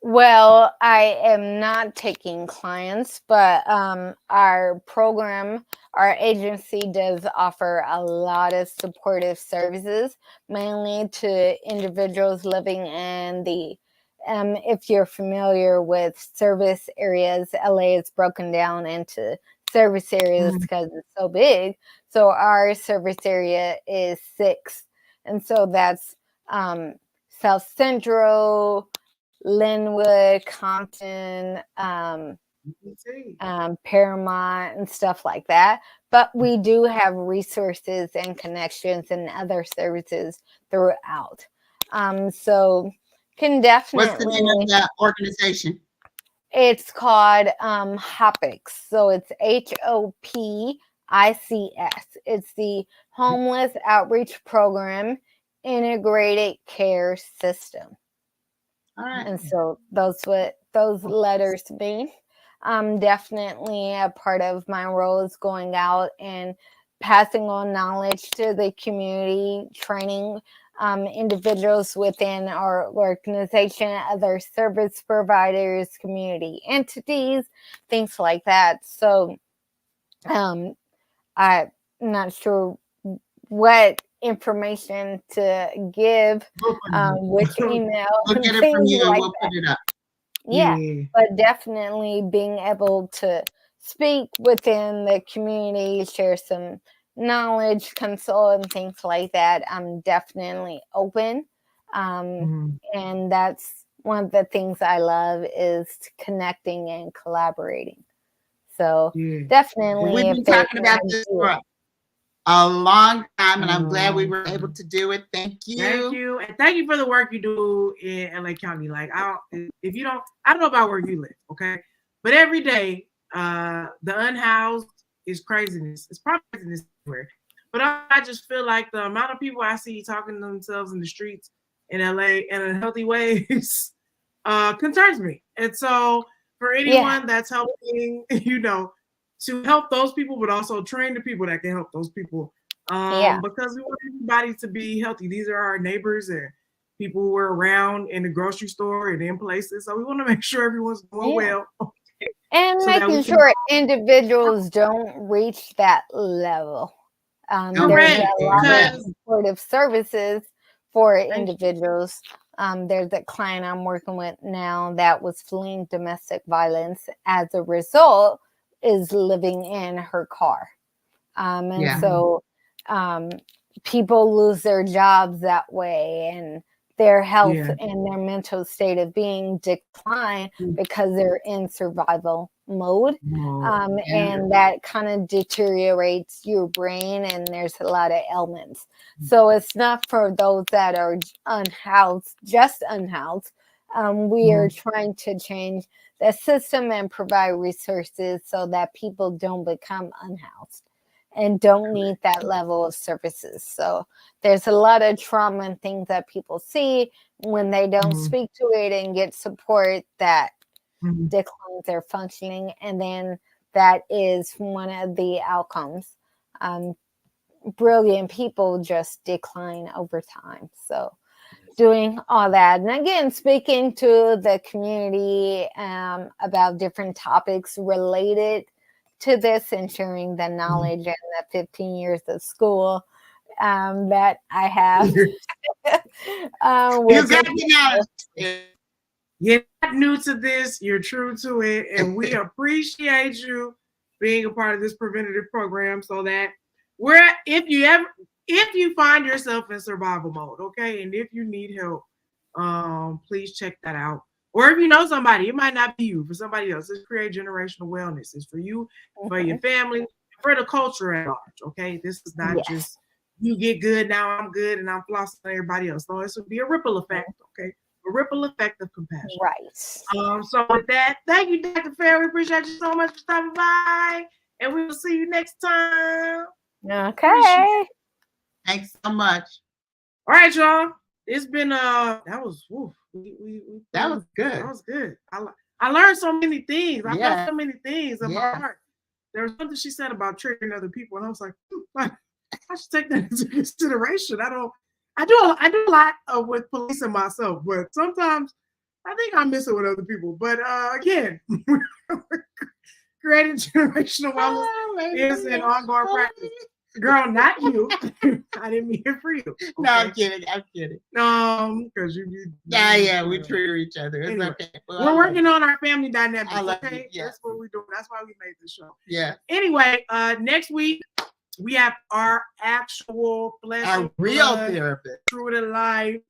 Well, I am not taking clients, but our program, our agency does offer a lot of supportive services, mainly to individuals living in the, if you're familiar with service areas, LA is broken down into service areas because it's so big. So our service area is 6. And so that's South Central, Linwood, Compton, Paramount, and stuff like that. But we do have resources and connections and other services throughout. So can definitely. What's the name of the organization? It's called HOPICS. So it's HOPICS. It's the homeless outreach program, integrated care system. All right. And so those what those letters mean. Definitely a part of my role is going out and passing on knowledge to the community, training individuals within our organization, other service providers, community entities, things like that. So I'm not sure what information to give, which email, We'll get it from you and we'll put it up. Yeah, but definitely being able to speak within the community, share some knowledge, consult, and things like that. I'm definitely open. And that's one of the things I love is connecting and collaborating. So definitely. We've been talking about this for a long time, and I'm glad we were able to do it. Thank you. Thank you. And thank you for the work you do in LA County. Like, I don't know about where you live, okay? But every day, the unhoused is craziness. It's probably craziness everywhere. But I just feel like the amount of people I see talking to themselves in the streets in LA in unhealthy ways concerns me. And so for anyone that's helping, to help those people, but also train the people that can help those people. Because we want everybody to be healthy. These are our neighbors and people who are around in the grocery store and in places. So we want to make sure everyone's doing well. And so making sure individuals don't reach that level. There's a lot of supportive services for individuals. There's a client I'm working with now that was fleeing domestic violence. As a result, is living in her car. So people lose their jobs that way, and their health and their mental state of being decline because they're in survival mode. And that kind of deteriorates your brain, and there's a lot of ailments. So it's not for those that are unhoused, just unhoused. We are trying to change the system and provide resources so that people don't become unhoused and don't need that level of services. So there's a lot of trauma and things that people see when they don't speak to it and get support that declines their functioning. And then that is one of the outcomes. Brilliant people just decline over time. So doing all that. And again, speaking to the community about different topics related to this and sharing the knowledge and the 15 years of school that I have. You're not new to this. You're true to it. And we appreciate you being a part of this preventative program so that if you find yourself in survival mode, okay, and if you need help, please check that out. Or if you know somebody, it might not be you, for somebody else. It's Create Generational Wellness. It's for you, for your family, for the culture at large, okay? This is not just you get good, now I'm good, and I'm flossing on everybody else. So this would be a ripple effect, okay? A ripple effect of compassion. Right. So with that, thank you, Dr. Farrah. We appreciate you so much for stopping by, and we will see you next time. Okay. Thanks so much. All right, y'all. It's been that was good. That was good. I learned so many things. I felt so many things in my heart. There was something she said about triggering other people, and I was like, I should take that into consideration. I do a lot with policing myself, but sometimes I think I miss it with other people. But again, creating generational wellness is an ongoing practice. Girl, not you. I didn't mean it for you. Okay? No, I'm kidding. Because you. We trigger each other. It's anyway, okay. Well, we're working on our family dynamics. Okay, that's what we're doing. That's why we made this show. Yeah. Anyway, next week we have our actual our real therapist, true to life,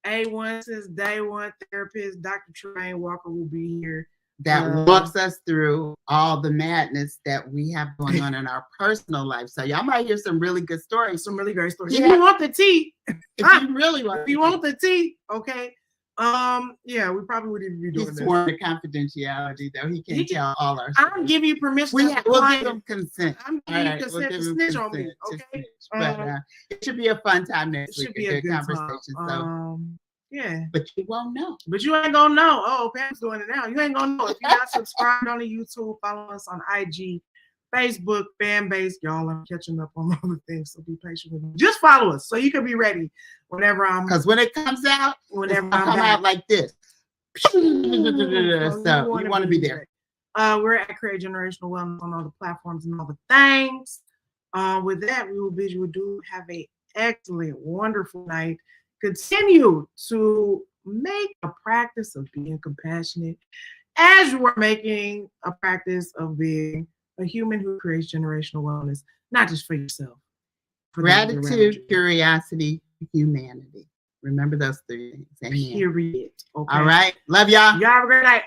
A1 since day one therapist, Dr. Tremaine Walker will be here. That walks us through all the madness that we have going on in our personal life. So y'all might hear some really good stories, some really great stories. If you want the tea, if you really want, if you want the tea, okay, Yeah, we probably wouldn't even be doing He's this. sworn to confidentiality, though. He can't tell all our I'm giving you permission. We'll as a give client. him consent. I'm All giving you right, we'll consent give to him snitch on me. consent to Okay. snitch. But it should be a fun time next It should week. be a good conversation. time. Yeah. But you won't know. But you ain't gonna know. Oh, Pam's doing it now. You ain't gonna know. If you're not subscribed on the YouTube, follow us on IG, Facebook, fan base. Y'all, I'm catching up on other things, so be patient with me. Just follow us so you can be ready whenever I'm. Because when it comes out, whenever I'm come out like this. So you want to be there. We're at Create Generational Wellness on all the platforms and all the things. With that, we will bid you adieu. Have a excellent, wonderful night. Continue to make a practice of being compassionate as you are making a practice of being a human who creates generational wellness, not just for yourself. For gratitude, curiosity, humanity. Remember those three things. Amen. Period. Okay. All right. Love y'all. Y'all have a great night.